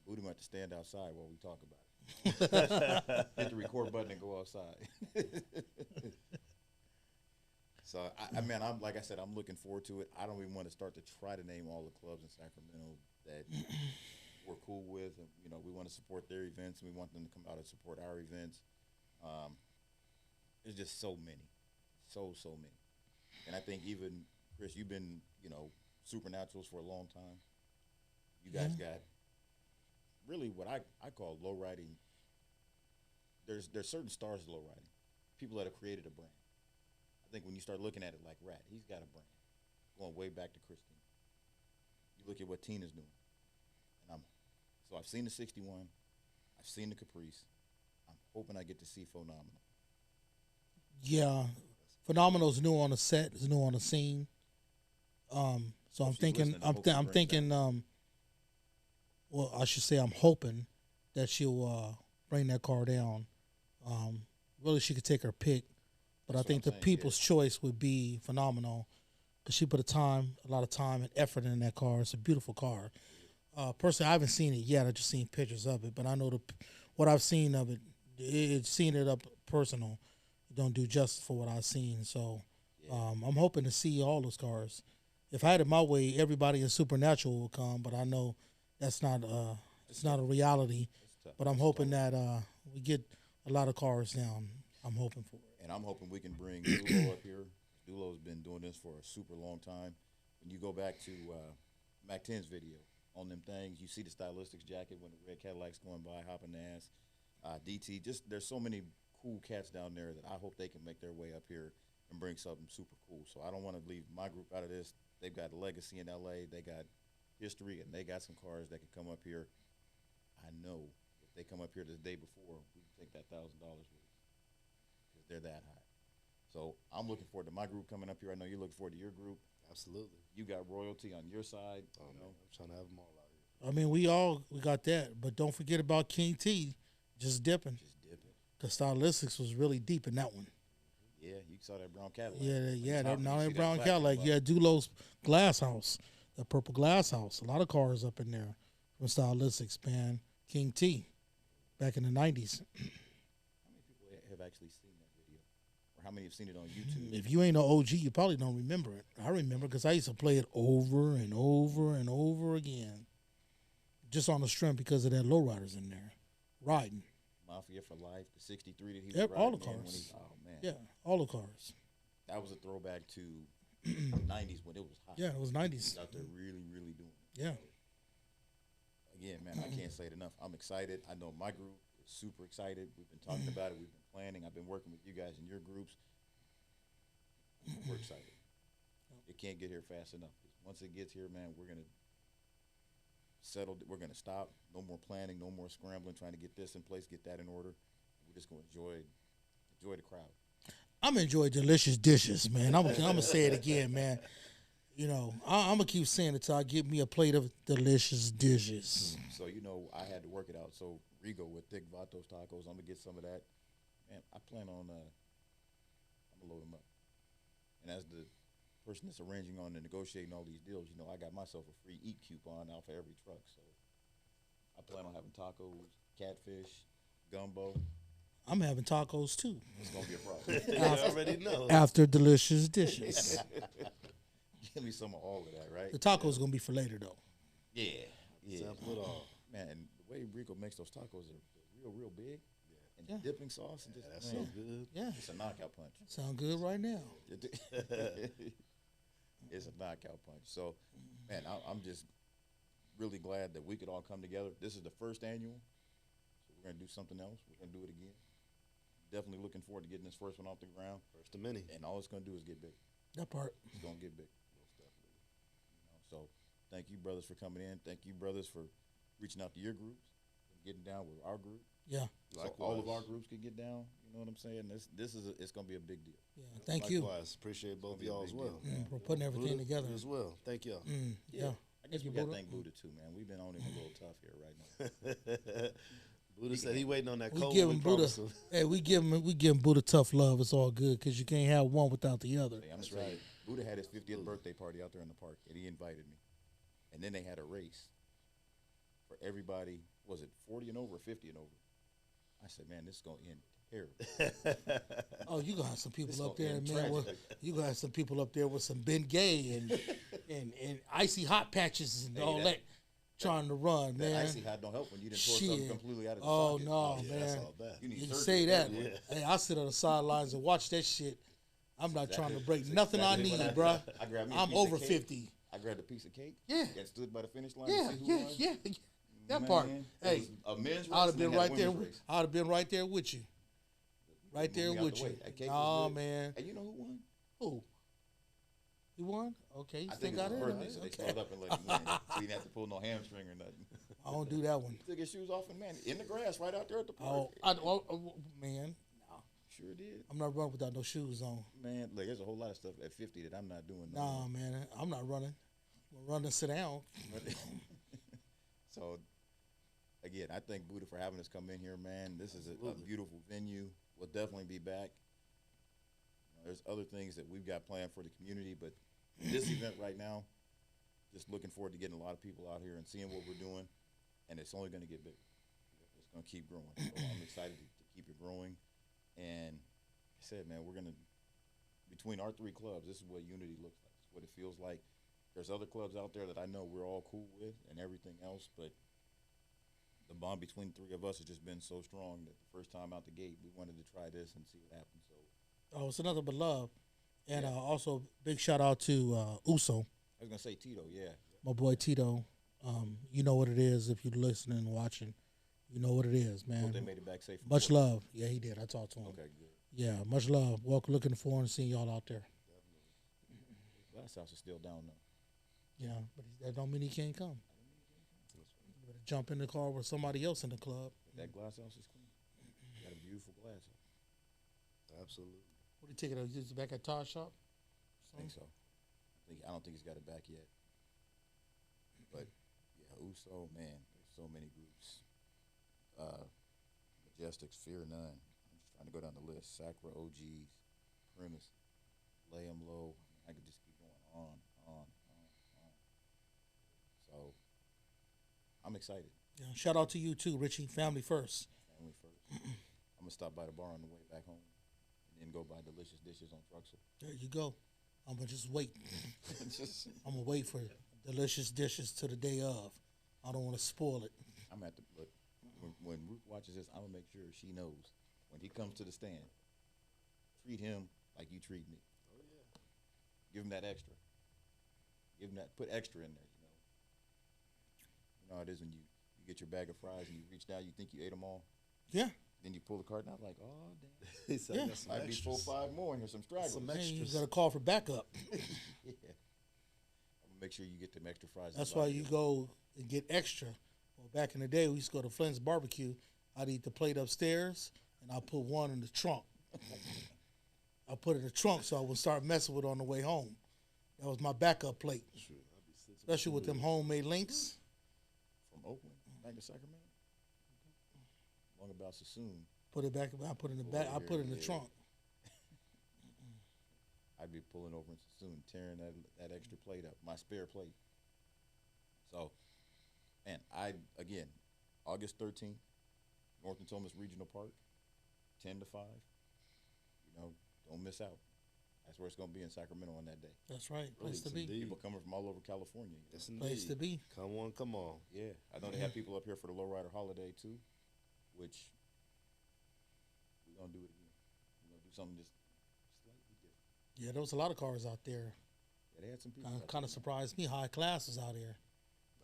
Booty might have to stand outside while we talk about it. Hit the record button and go outside. So man, I'm like I said, I'm looking forward to it. I don't even want to start to try to name all the clubs in Sacramento that we're cool with, and we want to support their events, and we want them to come out and support our events. There's just so many, so many, and I think even Chris, you've been Supernaturals for a long time. You guys got really what I call low riding. There's certain stars of low riding, people that have created a brand. I think when you start looking at it like Rat, he's got a brand going way back to Christine. You look at what Tina's doing, and so I've seen the 61, I've seen the Caprice. I'm hoping I get to see Phenomenal. Yeah, Phenomenal's new on the set, is new on the scene. So I'm thinking, well, I should say I'm hoping that she'll bring that car down. Really, she could take her pick, but I think the people's choice would be Phenomenal because she put a lot of time and effort in that car. It's a beautiful car. Personally, I haven't seen it yet. I just seen pictures of it, but I know what I've seen of it. It's seen it up personal. It don't do justice for what I've seen. So I'm hoping to see all those cars. If I had it my way, everybody in Supernatural will come, but I know that's not it's not a reality. But I'm hoping that we get a lot of cars down. I'm hoping for it. And I'm hoping we can bring Dulo up here. Dulo's been doing this for a super long time. When you go back to Mac 10's video on them things, you see the Stylistics jacket when the red Cadillac's going by, hopping the ass. DT, just there's so many cool cats down there that I hope they can make their way up here and bring something super cool. So I don't want to leave my group out of this. They've got legacy in LA, they got history, and they got some cars that can come up here. I know if they come up here the day before, we can take that $1,000 with us because they're that high. So I'm looking forward to my group coming up here. I know you're looking forward to your group. Absolutely. You got royalty on your side. Oh, you know. man, I'm trying to have them all out here. I mean, we got that, but don't forget about King T, just dipping. The Stylistics was really deep in that one. Yeah, you saw that brown Cadillac. That brown Cadillac. Yeah, Dulo's glass house, the purple glass house. A lot of cars up in there from Stylistics, man. King T, back in the 90s. How many people have actually seen that video? Or how many have seen it on YouTube? If you ain't no OG, you probably don't remember it. I remember because I used to play it over and over and over again. Just on the strength because of that lowriders in there, riding. Mafia for Life, the 63 that he was riding all the in cars. oh, man. Yeah, all the cars. That was a throwback to the 90s when it was hot. Yeah, it was 90s. He was out there really, really doing it. Yeah. Again, man, I can't say it enough. I'm excited. I know my group is super excited. We've been talking about it. We've been planning. I've been working with you guys in your groups. We're excited. It can't get here fast enough. Once it gets here, man, we're going to settle. We're going to stop. No more planning. No more scrambling, trying to get this in place, get that in order. We're just going to enjoy the crowd. I'm enjoying delicious dishes, man. I'm gonna say it again, man. You know, I'm gonna keep saying it till I get me a plate of delicious dishes. So I had to work it out. So Rigo with Thick Vatos tacos, I'm gonna get some of that. Man, I plan on I'm gonna load them up. And as the person that's arranging on and negotiating all these deals, I got myself a free eat coupon out for every truck. So I plan on having tacos, catfish, gumbo. I'm having tacos too. It's gonna be a problem. I already know. After delicious dishes. Give me some of all of that, right? The tacos gonna be for later though. Yeah. Sample it all. Man, and the way Rico makes those tacos are real big. And Yeah. dipping sauce and just That's man, so good. Yeah, it's a knockout punch. sound good right now. It's a knockout punch. So, man, I'm just really glad that we could all come together. This is the first annual, so we're gonna do something else. We're gonna do it again. Definitely looking forward to getting this first one off the ground. First of many. And all it's gonna do is get big. That part. It's gonna get big. Most definitely. So, thank you, brothers, for coming in. Thank you, brothers, for reaching out to your groups and getting down with our group. Yeah. So all of our groups can get down. You know what I'm saying? It's gonna be a big deal. Yeah. Thank you. Likewise. Appreciate both of y'all as well. For putting everything Buddha together. as well. Thank y'all. Yeah. I guess Thank you, we got to Buddha. thank Buddha too, man. We've been on him a little tough here right now. Buddha said he waiting on that We cold. give we him Buddha. promised him. Hey, we give him Buddha tough love. It's all good because you can't have one without the other. Hey, I'm That's gonna tell right. you, Buddha had his 50th birthday party out there in the park, and he invited me. And then they had a race for everybody. Was it 40 and over or 50 and over? I said, man, this is going to end terrible. Oh, you gonna have some people This up gonna there, end man. tragically. You gonna have some people up there with some Ben Gay and icy hot patches and Hey, all that, trying to run, That man. icy hot don't help when you done tore something Shit. completely out of the Oh socket. no, Yeah, that's man. all bad. You need You surgery say for that. one. Hey, I sit on the sidelines and watch that shit. I'm not trying to break That's nothing exactly I what need, did. bruh. I grabbed me a I'm piece of over cake. 50. I grabbed a piece of cake. Yeah. And stood by the finish line. Yeah, to see who yeah, won. yeah. That Man, part. it Hey, was a men's race. I'd have and been they had a right there. women's race. I'd have been right there with you. Right there Moved me out with the you. way. That cake Nah, was good. man. And you know who won? Who? You won? Okay, you I still think it got was it. his birthday, so they Okay. slowed up and let him win. So he didn't have to pull no hamstring or nothing. I don't do that one. He took his shoes off and, man, in the grass right out there at the Oh, park. man, Sure did. I'm not running without no shoes on. Man, look, there's a whole lot of stuff at 50 that I'm not doing. no Nah, more. man, I'm not running. I'm gonna run and sit down. So, again, I thank Buddha for having us come in here, man. This is a beautiful venue. We'll definitely be back. There's other things that we've got planned for the community, but this event right now, just looking forward to getting a lot of people out here and seeing what we're doing, and it's only going to get bigger. It's going to keep growing. So I'm excited to keep it growing. And I said, man, we're going to, between our three clubs, this is what unity looks like. It's what it feels like. There's other clubs out there that I know we're all cool with and everything else, but the bond between the three of us has just been so strong that the first time out the gate, we wanted to try this and see what happens. So, Oh, it's another but love, and also big shout out to Uso, I was gonna say Tito, yeah. my boy Tito. You know what it is if you're listening and watching. You know what it is, man. Hope they made it back safe. from Much court. love. Yeah, he did. I talked to him. Okay, good. Yeah, much love. Welcome. Looking forward to seeing y'all out there. Glass house is still down though. Yeah, but that don't mean he can't come. You better jump in the car with somebody else in the club. But that glass house is clean. Got a beautiful glass house. Absolutely. What do you take it? Is it back at Todd Shop? I think so. I don't think he's got it back yet. But yeah, Uso, man, there's so many groups. Majestics, Fear None. I'm just trying to go down the list. Sacra OGs, Premise, Lay 'em Low. I could just keep going on. So I'm excited. Yeah, shout out to you too, Richie. Family first. Family first. I'm gonna stop by the bar on the way back home, and then go buy delicious dishes on Truxell. There you go. I'm gonna just wait. Just, I'm gonna wait for delicious dishes to the day of. I don't want to spoil it. I'm at the look. When Ruth watches this, I'm gonna make sure she knows when he comes to the stand. Treat him like you treat me. Oh yeah. Give him that extra. Give him that. Put extra in there. You know how it is when you get your bag of fries and you reach down, you think you ate them all. Yeah. Then you pull the card out like, oh damn. He said, Yeah. "I got some Might be 4 extras." 5 more, and here's some stragglers. Some Hey, you extras. got to call for backup. Yeah. I'm gonna make sure you get them extra fries. That's and why vodka. you go and get extra. Well, back in the day, we used to go to Flint's Barbecue. I'd eat the plate upstairs, and I put one in the trunk. I put it in the trunk so I would start messing with it on the way home. That was my backup plate, especially with them homemade links. From Oakland back to Sacramento. Long about Sassoon. Put it back. I put it in the back. I put it in the Yeah. trunk. I'd be pulling over in Sassoon, tearing that extra plate up, my spare plate. So, man, again, August 13th, North and Thomas Regional Park, 10 to 5. You know, don't miss out. That's where it's going to be in Sacramento on that day. That's right. Place to Yes, be. indeed. People coming from all over California. Yes, Place to indeed. be. Come on, come on. Yeah, I know they have people up here for the Lowrider Holiday too, which we're going to do it again. We're going to do something just slightly different. Yeah, there was a lot of cars out there. Yeah, they had some people. Kind of surprised me. High class was out here.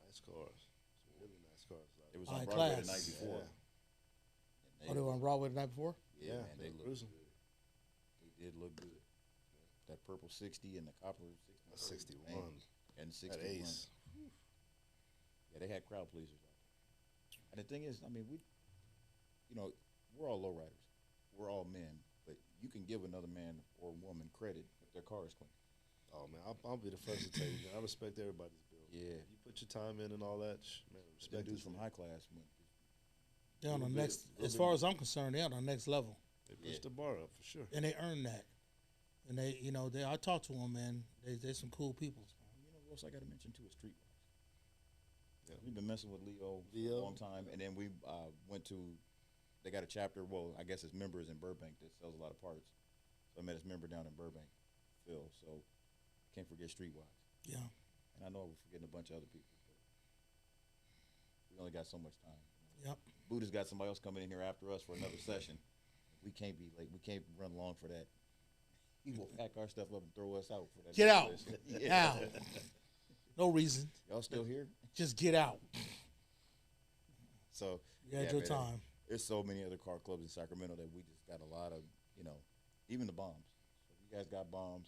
Nice cars. Some really nice cars. It was High on Broadway the class. night before. Yeah. And Oh, they were on Broadway the night before? Yeah, man, they were looked cruising. good. They did look good. That purple 60 and the copper 60. That's 61. Man, and That 61. Ace. Yeah, they had crowd pleasers out there. And the thing is, I mean, we're all lowriders. We're all men, but you can give another man or woman credit if their car is clean. Oh man, I'll be the first to tell you. Man, I respect everybody's bill. Yeah. You put your time in and all that. Man, Them respect dudes is from there. high class went. They're on the Little bit- next, little as bit- far as I'm concerned, they're on the next level. They pushed Yeah. the bar up for sure. And they earned that. and they, I talk to them, man. They're some cool people. You know what else I got to mention too is Streetwise. Yeah, we've been messing with Leo for a long time, and then we went to. They got a chapter. Well, I guess it's members in Burbank that sells a lot of parts. So I met his member down in Burbank, Phil. So can't forget Streetwise. Yeah. And I know we're forgetting a bunch of other people, but we only got so much time. Yep. Buddha's got somebody else coming in here after us for another session. We can't be late. We can't run long for that. He will pack our stuff up and throw us out for that. Get out. Yeah. Out. No reason. Y'all still here? Just get out. So You had your man, time. There's so many other car clubs in Sacramento that we just got a lot of, even the bombs. So if you guys got bombs,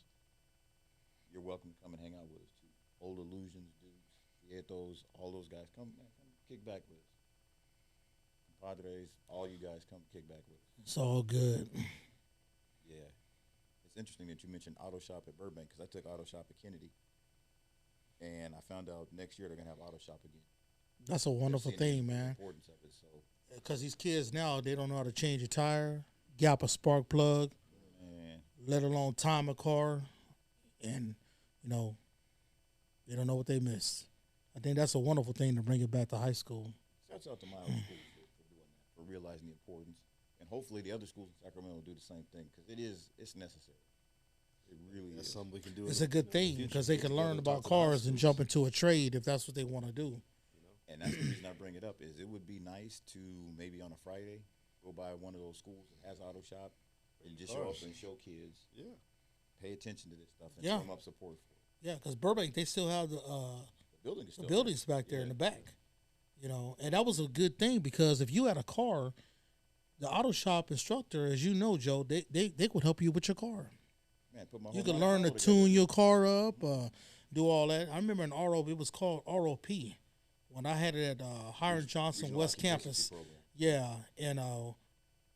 you're welcome to come and hang out with us too. Old Illusions, dudes, Prietos, all those guys, come kick back with us. Padres, all you guys come kick back with us. It's all good. Yeah. It's interesting that you mentioned Auto Shop at Burbank because I took Auto Shop at Kennedy. And I found out next year they're going to have Auto Shop again. That's a wonderful They're seeing thing, the man. importance of it, so. Because these kids now, they don't know how to change a tire, gap a spark plug, Man, let alone time a car, and, they don't know what they missed. I think that's a wonderful thing to bring it back to high school. shouts out to my other schools for doing that, for realizing the importance. And hopefully the other schools in Sacramento will do the same thing because it's necessary. It really That's is. something we can do. It's a good thing future. because they can Get learn together, about talk to the high cars and schools. jump into a trade if that's what they want to do. And that's the reason I bring it up is it would be nice to maybe on a Friday go by one of those schools that has auto shop and just show up Cars. and show kids, Yeah. pay attention to this stuff and Yeah. show them up support for it. Yeah, because Burbank, they still have the The building is still buildings back there in the back, and that was a good thing because if you had a car, the auto shop instructor, as you know, Joe, they could help you with your car. Man, put my You whole could life learn to together. tune your car up, do all that. I remember in it was called ROP when I had it at Hiram Johnson Regional West Occupancy Campus. Program. Yeah, and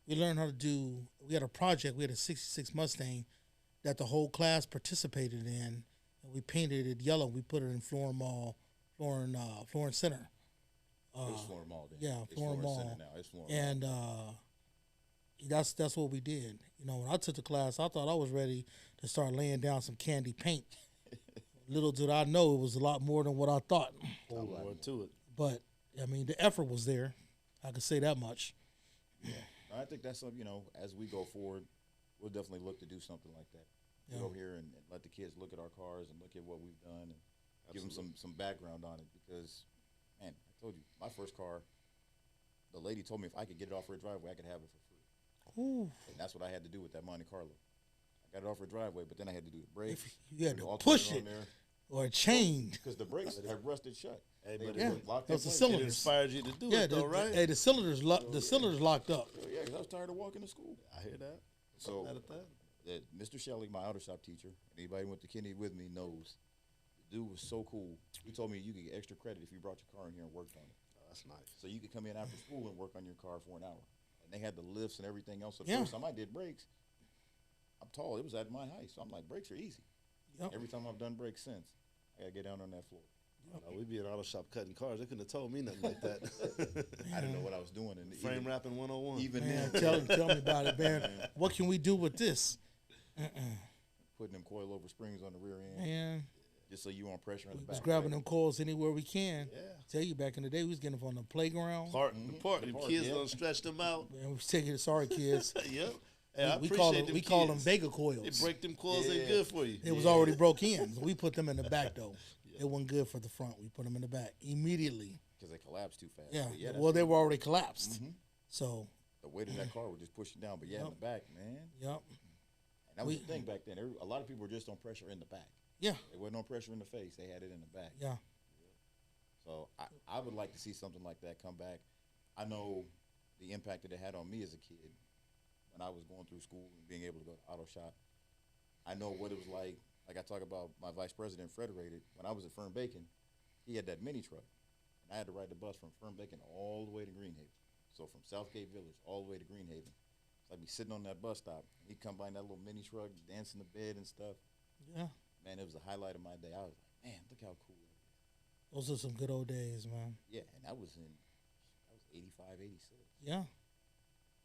we learned how to do. We had a project. We had a '66 Mustang that the whole class participated in, and we painted it yellow. We put it in Florence Center. It was Florida Mall then. yeah, It's Florida Florida Center Mall. now. It's Florida And Mall. that's what we did. When I took the class, I thought I was ready to start laying down some candy paint. Little did I know it was a lot more than what I thought. Whole more to it. But I mean, the effort was there. I could say that much. I think that's something, as we go forward, we'll definitely look to do something like that. Yeah. Go over here and let the kids look at our cars and look at what we've done and give them some background on it because, man, I told you, my first car, the lady told me if I could get it off her driveway, I could have it for free. Ooh, And that's what I had to do with that Monte Carlo. I got it off her driveway, but then I had to do the brakes. you had put to the push alternator it on or change. because the brakes have rusted shut. Hey, They but Yeah. were locked Those in are place. cylinders. It inspired you to do Yeah, it, though, right? hey, the cylinders locked up. Yeah, because I was tired of walking to school. I hear that. So Mad at that. that Mr. Shelley, my auto shop teacher, anybody who went to Kennedy with me knows, the dude was so cool. He told me you could get extra credit if you brought your car in here and worked on it. Oh, that's nice. So you could come in after school and work on your car for an hour. And they had the lifts and everything else. So the Yeah. first time I did brakes, I'm tall. It was at my height. So I'm like, brakes are easy. Yep. Every time I've done brakes since, I got to get down on that floor. No, we'd be in auto shop cutting cars. They couldn't have told me nothing like that. I didn't know what I was doing. And Frame wrapping 101. even Man, then, tell me about it, man. What can we do with this? putting them coil-over springs on the rear end Man, just so you want pressure in the we back. was grabbing right? them coils anywhere we can. Yeah. Tell you back in the day, we was getting them on the playground. Park, the park. The The park, kids yeah. don't stretch them out. Man, we was taking it. Sorry, kids. Yep. Hey, I we appreciate call them. them We call them kids. Vega They coils. break them coils. They Yeah. good for you. It was already broke in. So we put them in the back though. It wasn't good for the front. We put them in the back immediately. Because they collapsed too fast. Yeah. But that's Well, they were already collapsed. Mhm. So, the weight of that car would just push it down. But yeah, in Yep. the back, man. yep. And that was We- the thing back then. A lot of people were just on pressure in the back. Yeah. They wasn't on pressure in the face. They had it in the back. Yeah. So I would like to see something like that come back. I know the impact that it had on me as a kid when I was going through school and being able to go to auto shop. I know what it was like. Like I talk about my vice president, Frederated, when I was at Fern Bacon, he had that mini truck. And I had to ride the bus from Fern Bacon all the way to Greenhaven. So from Southgate Village all the way to Greenhaven. So I'd be sitting on that bus stop. And he'd come by in that little mini truck, dancing the bed and stuff. Yeah. Man, it was the highlight of my day. I was like, man, look how cool that is. Those are some good old days, man. Yeah, and that was 85, 86. Yeah.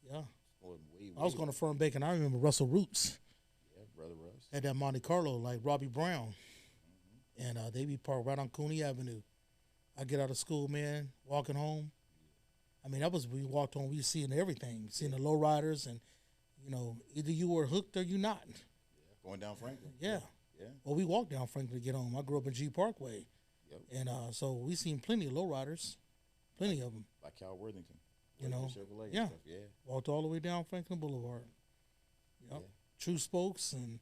Yeah. Going way, I was way going to Firm Bacon. I remember Russell Roots. Yeah, Brother Russ. At that Monte Carlo, like Robbie Brown. And they be parked right on Cooney Avenue. I get out of school, man, walking home. I mean, that was we walked home. We seeing everything, seeing the lowriders, and either you were hooked or you not. Going down Franklin. Yeah. Yeah. Well, we walked down Franklin to get home. I grew up in G Parkway, Yep. and so we seen plenty of lowriders, plenty of them. By Cal Worthington. You know, Chevrolet and yeah. stuff. Yeah. Walked all the way down Franklin Boulevard. Yep. Yeah. True spokes and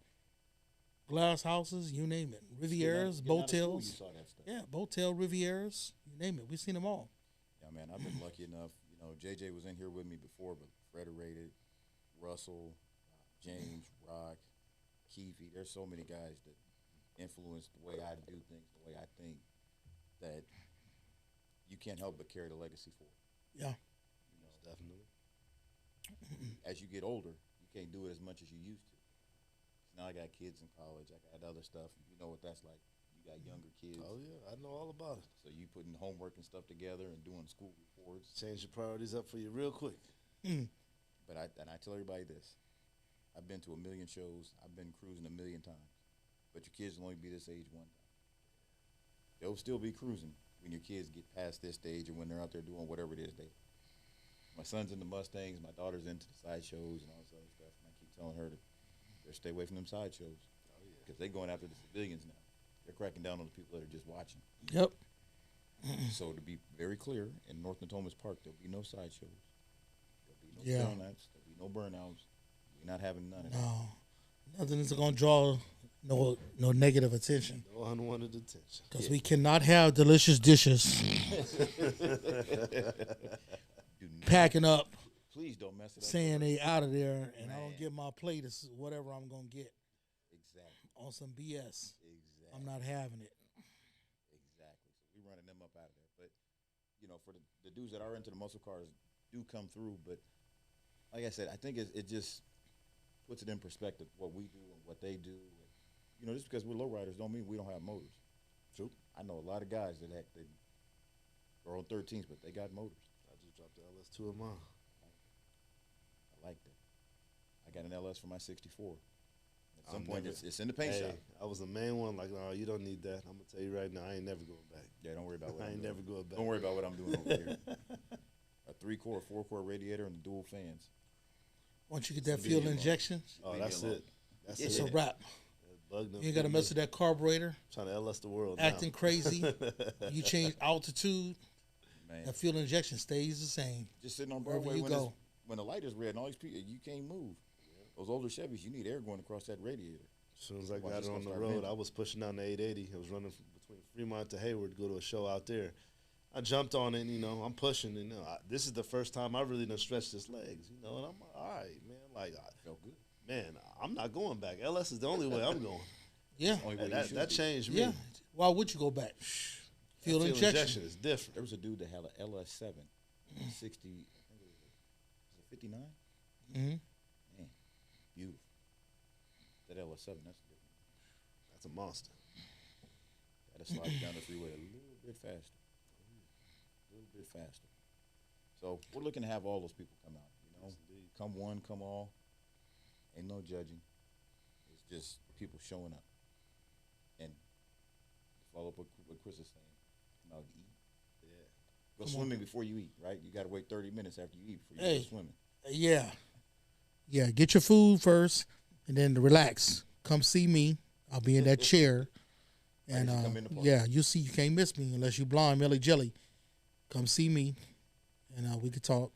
glass houses, you name it. Rivieras, Getting out of school, Botels. you saw that stuff. Yeah, Botel, Rivieras, you name it. We seen them all. Yeah, man, I've been lucky enough. JJ was in here with me before, but Frederated, Russell, James, Rock, Keefe. There's so many guys that influence the way I do things, the way I think, that you can't help but carry the legacy forward. Yeah. Definitely. As you get older, you can't do it as much as you used to. Now I got kids in college. I got other stuff. You know what that's like. You got younger kids. Oh yeah, I know all about it. So you putting homework and stuff together and doing school reports. Change your priorities up for you real quick. But I tell everybody this. I've been to 1 million shows. I've been cruising 1 million times. But your kids will only be this age one time. They'll still be cruising when your kids get past this stage or when they're out there doing whatever it is they. My son's into Mustangs. My daughter's into the sideshows and all this other stuff. And I keep telling her to stay away from them sideshows. Because they're going after the civilians now. They're cracking down on the people that are just watching. Yep. So to be very clear, in North Natomas Park, there'll be no sideshows. There'll be no Yeah. donuts. There'll be no burnouts. We're not having none of that. No, nothing is going to draw no negative attention. No unwanted attention. Because we cannot have delicious dishes Do not- packing up, Please don't mess it up. saying they out of there, and I Man. don't get my plate. It's whatever I'm going to get Exactly. on some BS. Exactly. I'm not having it. Exactly. So we're running them up out of there. But, for the dudes that are into the muscle cars do come through. But like I said, I think it just puts it in perspective what we do and what they do. And, just because we're lowriders don't mean we don't have motors. True. I know a lot of guys that are on 13s, but they got motors. I just dropped the LS2 of mine. I like that. I got an LS for my 64. At some I'm point, never- it's in the paint shop. I was the main one. Like, no, you don't need that. I'm gonna tell you right now, I ain't never going back. Yeah, don't worry about what I I'm ain't doing. never going back. Don't worry about what I'm doing over here. A 3-core, 4-core radiator and dual fans. Once you get that Leave me fuel alone. injection, Oh, Leave me that's alone. it. That's it's it. a wrap. Bug them You ain't got to people. mess with that carburetor, Trying to LS the world. acting now. crazy. You change altitude, Man, that fuel injection stays the same. just sitting on wherever Broadway you go. when the light is red and all these people, you can't move. Those older Chevys, you need air going across that radiator. As soon as I Watch got this it on gonna the start road, venting. I was pushing down the 880. I was running between Fremont to Hayward to go to a show out there. I jumped on it, and, I'm pushing, and this is the first time I really done stretched his legs, and I'm like, all right, man. Like, Felt good. man, I'm not going back. LS is the only way I'm going. Yeah, Only way And you that should that be. changed me. yeah. Why would you go back? Fuel Fuel injection. is different. There was a dude that had an LS7, 60, I think it was a 59? Mm-hmm. Man, beautiful. That LS7, that's different. That's a monster. Got to slide down the freeway a little bit faster. A little bit faster. So we're looking to have all those people come out. Come one, come all. Ain't no judging. It's just people showing up. And to follow up what Chris is saying, come out to eat. Yeah. Go Come swimming before you eat, right? You got to wait 30 minutes after you eat before you Hey. go swimming. Yeah. Yeah, get your food first and then relax. Come see me. I'll be in that chair. And as you come in the park. yeah, you see, you can't miss me unless you blind, Melly Jelly. Come see me and we could talk.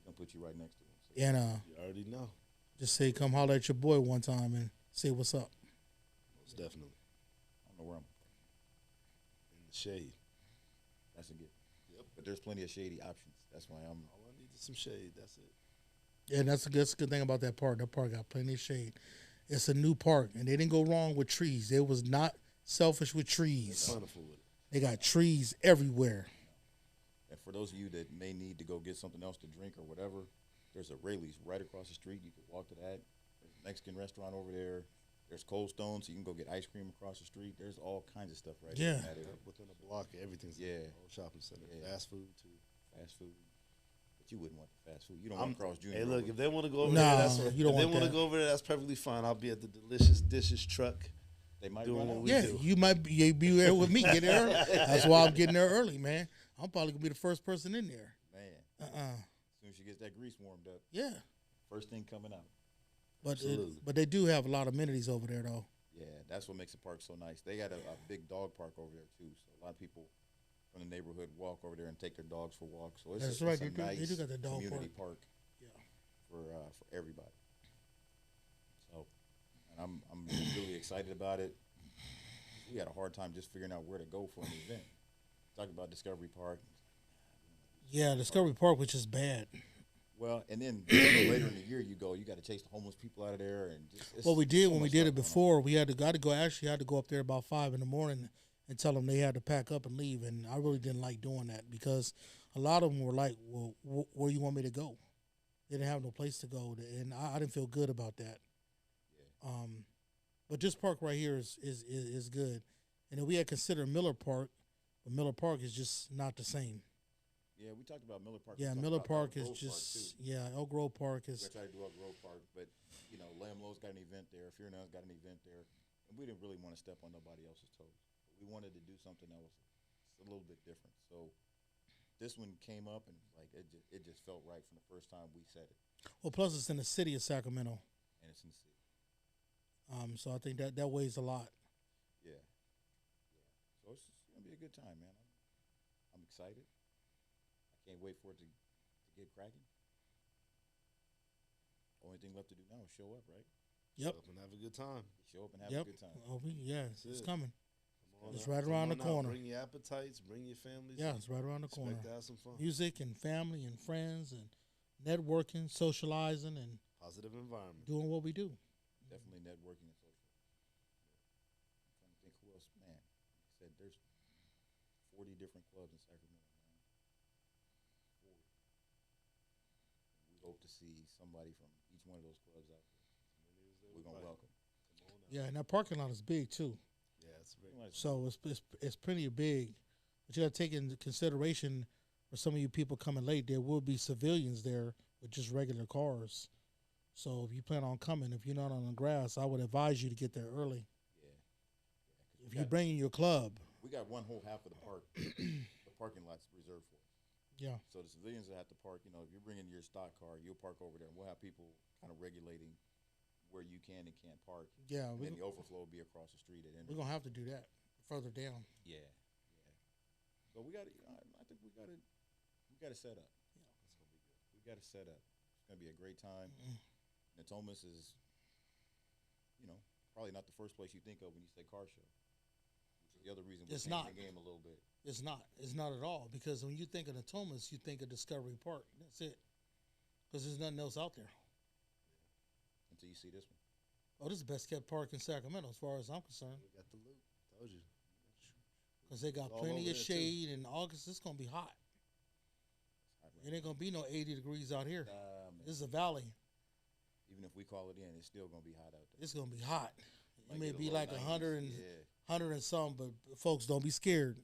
We're going to put you right next to him. So And You already know. just say, come holler at your boy one time and say what's up. Most definitely. I don't know where I'm. In the shade. That's a gift. Yep. But there's plenty of shady options. That's why I'm. All I need is some shade. That's it. Yeah, that's a good thing about that park. That park got plenty of shade. It's a new park, and they didn't go wrong with trees. They was not selfish with trees. Plentiful with it. They got trees everywhere. And for those of you that may need to go get something else to drink or whatever, there's a Rayleigh's right across the street. You can walk to that. There's a Mexican restaurant over there. There's Cold Stone, so you can go get ice cream across the street. There's all kinds of stuff right Yeah. in that area. Within a block, everything's Yeah. there. Whole shopping center. Yeah. Fast food, too. Fast food. But you wouldn't want the fast food. You don't want to cross Junior. Hey, look, over. if they want to go over Nah, there, that's you don't if they want want to that. go over there, that's perfectly fine. I'll be at the delicious dishes truck. They might doing run what out. we Yeah, do. you might be there with me. Get there. That's why I'm getting there early, man. I'm probably gonna be the first person in there. Man, Uh as soon as she gets that grease warmed up, Yeah, first thing coming out. Absolutely. but they do have a lot of amenities over there, though. Yeah, that's what makes the park so nice. They got a big dog park over there too, so a lot of people from the neighborhood walk over there and take their dogs for walks. So it's That's a, right. it's a They do- nice they do got the dog community park. Yeah. For everybody. So, and I'm really excited about it. We had a hard time just figuring out where to go for an event. Talking about Discovery Park. Yeah, Discovery Park, which is bad. Well, and then later in the year, you got to chase the homeless people out of there, and just What we did so when we much did stuff it going on. before, we had to go. Actually, had to go up there about 5 in the morning and tell them they had to pack up and leave. And I really didn't like doing that because a lot of them were like, "Well, where you want me to go?" They didn't have no place to go, and I didn't feel good about that. But this park right here is good. And then we had considered Miller Park, but Miller Park is just not the same. Yeah, we talked about Miller Park. Yeah, We talked Miller about Park Elk is Grove just too. Elk Grove Park We is tried to do Elk Grove Park, but Lamb Low's got an event there. Fear None's got an event there, and we didn't really want to step on nobody else's toes. But we wanted to do something that was a little bit different. So this one came up, and like it just felt right from the first time we said it, well. Plus, it's in the city of Sacramento, and it's in the city. so I think that weighs a lot. Yeah. So it's gonna be a good time, man. I'm excited. I can't wait for it to get cracking. Only thing left to do now is show up, right? Yep. Up and have a good time. Show up and have Yep. a good time. Oh, it's it. coming. Come on It's out. right Come around the on out. corner. Bring your appetites. Bring your families. Yeah, it's right around the corner. Expect to have some fun. Music and family and friends and networking, socializing, and Positive environment. doing what we do. Definitely networking and social. I'm trying to think who else. Man, like I said, there's 40 different clubs in Sacramento now. 40. We hope to see somebody from each one of those clubs out there. We're gonna welcome. Come on out. Yeah, and that parking lot is big too. Yeah, it's very. So it's pretty big, but you got to take into consideration for some of you people coming late. There will be civilians there with just regular cars. So if you plan on coming, if you're not on the grass, I would advise you to get there early. Yeah. 'Cause If you're bringing your club, we got one whole half of the park, the parking lot's reserved for us. yeah, So the civilians that have to park, if you're bringing your stock car, you'll park over there, and we'll have people kind of regulating where you can and can't park. yeah, And then the overflow will be across the street at we're Individauls. gonna have to do that further down. Yeah. So we got to, I think we got to set up. We got to set up. It's gonna be a great time. Natomas is, probably not the first place you think of when you say car show. Which is the other reason we're It's changing not. the game a little bit. It's not at all, because when you think of the Thomas, you think of Discovery Park. That's it, because there's nothing else out there. Until you see this one. Oh, this is the best kept park in Sacramento, as far as I'm concerned, We got the loot. Told you. because they got All plenty over of there, too. shade. In August, it's gonna be hot. It ain't gonna be no 80 degrees out here. Man. This is a valley. Even if we call it in, it's still gonna be hot out there. It's gonna be hot. It Might may get a be low like 90s. 100 and some, but folks, don't be scared.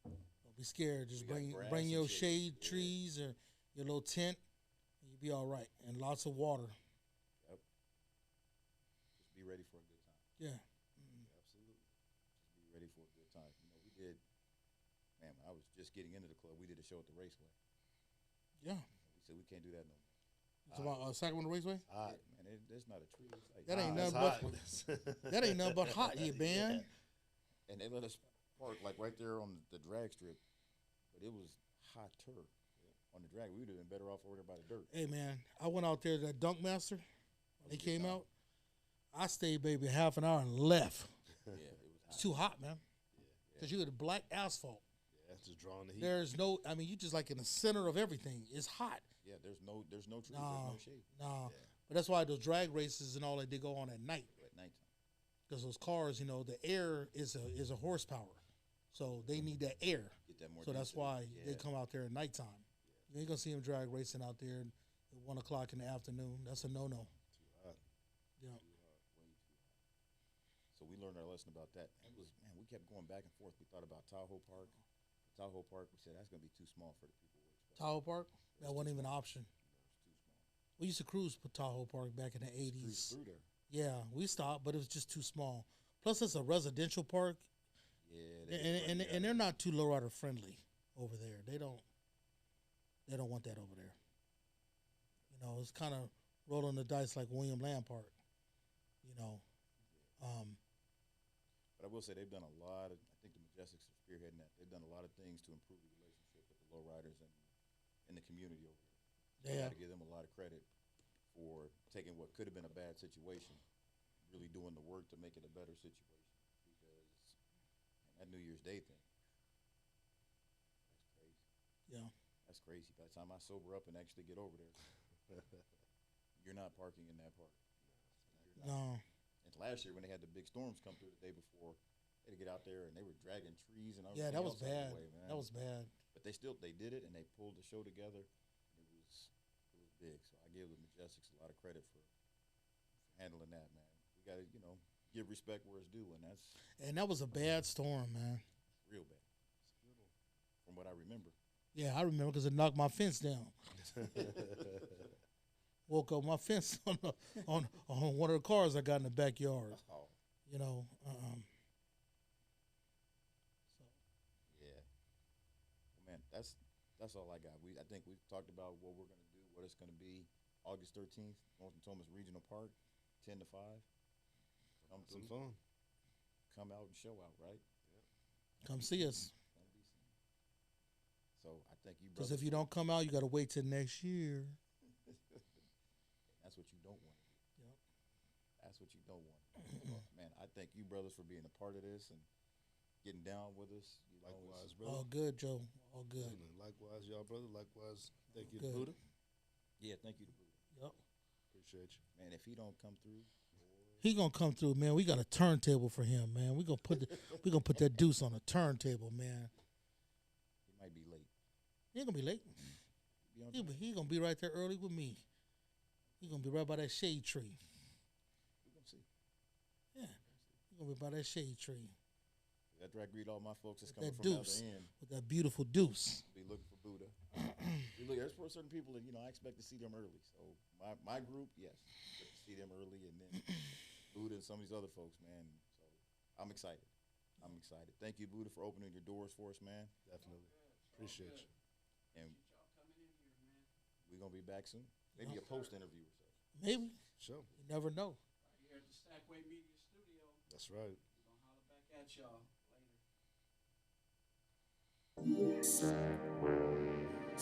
Don't be scared. Just We got bring grass your and shade. shade trees or your little tent, and you'll be all right. And lots of water. Just be ready for a good time. Yeah. Absolutely. Just be ready for a good time. We did. Man, when I was just getting into the club, we did a show at the Raceway. Yeah. We said we can't do that no more. It's about Sacramento Raceway. Hot. Man, there's not a tree. It's like, That ain't That's nothing hot. but that ain't nothing but hot here, man. And they let us park like right there on the drag strip, but it was hotter on the drag. We would have been better off over there by the dirt. Hey, man, I went out there to that Dunk Master. They a good came time. out. I stayed maybe half an hour and left. Yeah, it was hot. It's too hot, man. Because you got the black asphalt. Yeah, just drawing the heat. There's no, I mean, you just like in the center of everything. It's hot. Yeah, there's no trees, No, there's no shade. no. But that's why those drag races and all that, they go on at night. At nighttime. Because those cars, the air is a horsepower. So they need that air. Get that more So that's density. why they Yeah. come out there at nighttime. You ain't going to see them drag racing out there at 1 o'clock in the afternoon. That's a no-no. hot. Yeah. Way too hot. So we learned our lesson about that. It was, man, we kept going back and forth. We thought about Tahoe Park. We said that's gonna be too small for the people we're expecting. Tahoe Park? That wasn't even an option. It's too small. We used to cruise Tahoe Park back in the Cruise 80s. through there. Yeah, we stopped, but it was just too small. Plus, it's a residential park, Yeah, and they're not too lowrider friendly over there. They don't want that over there. You know, it's kind of rolling the dice like William Land Park. You know, but I will say they've done a lot of. I think the Majestics are spearheading that. They've done a lot of things to improve the relationship with the lowriders and in the community over there. So I Yeah. got to give them a lot of credit for taking what could have been a bad situation, really doing the work to make it a better situation. Because man, that New Year's Day thing, that's crazy. yeah, That's crazy. By the time I sober up and actually get over there, you're not parking in that park. You're not. no, And last year when they had the big storms come through the day before, they had to get out there and they were dragging trees and yeah, everything that was else out of bad. the way, man. That was bad. But they did it and they pulled the show together. It was big. So I give the Majestics a lot of credit for handling that, man. We got to give respect where it's due, and that's And that was a bad storm, man. real bad. From what I remember. Yeah, I remember because it knocked my fence down. Woke up my fence on one of the cars I got in the backyard. Oh, You know, yeah. Well, man, that's all I got. I think we've talked about what we're gonna do, what it's gonna be. August 13th, Northern Thomas Regional Park, 10 to 5. Come Some through, fun. come out and show out, right? come see us. Come be seen. So I thank you, Because brother. if you don't come out, you got to wait till next year. That's what you don't want to do. Yep. That's what you don't want. Well, man, I thank you, brothers, for being a part of this and getting down with us. You know, Likewise, it's- brother. All good, Joe. All good. And likewise, y'all, brother. Likewise, thank you Good. to Buddha. Yeah, thank you to Buddha. Yep. Appreciate you. Man, if he don't come through, He gonna come through, man. We got a turntable for him, man. We gonna put that deuce on a turntable, man. he might be late. He ain't gonna be late. Be on time. He gonna be right there early with me. He gonna be right by that shade tree. We're gonna see. Yeah, he gonna be by that shade tree After I greet all my folks that's With coming that from the deuce. other end, with that beautiful deuce. be looking for Buddha. There's for certain people that I expect to see them early. So my group, yes, get to see them early, and then Buddha and some of these other folks, man. So I'm excited. I'm excited. Thank you, Buddha, for opening your doors for us, man. Definitely. Appreciate you. And Appreciate y'all coming in here, man. we're gonna be back soon. Maybe a post interview or so. Maybe Sure. you never know. Right here at the Stackway Media Studio. That's right. We're gonna holler back at y'all later. Sacramento.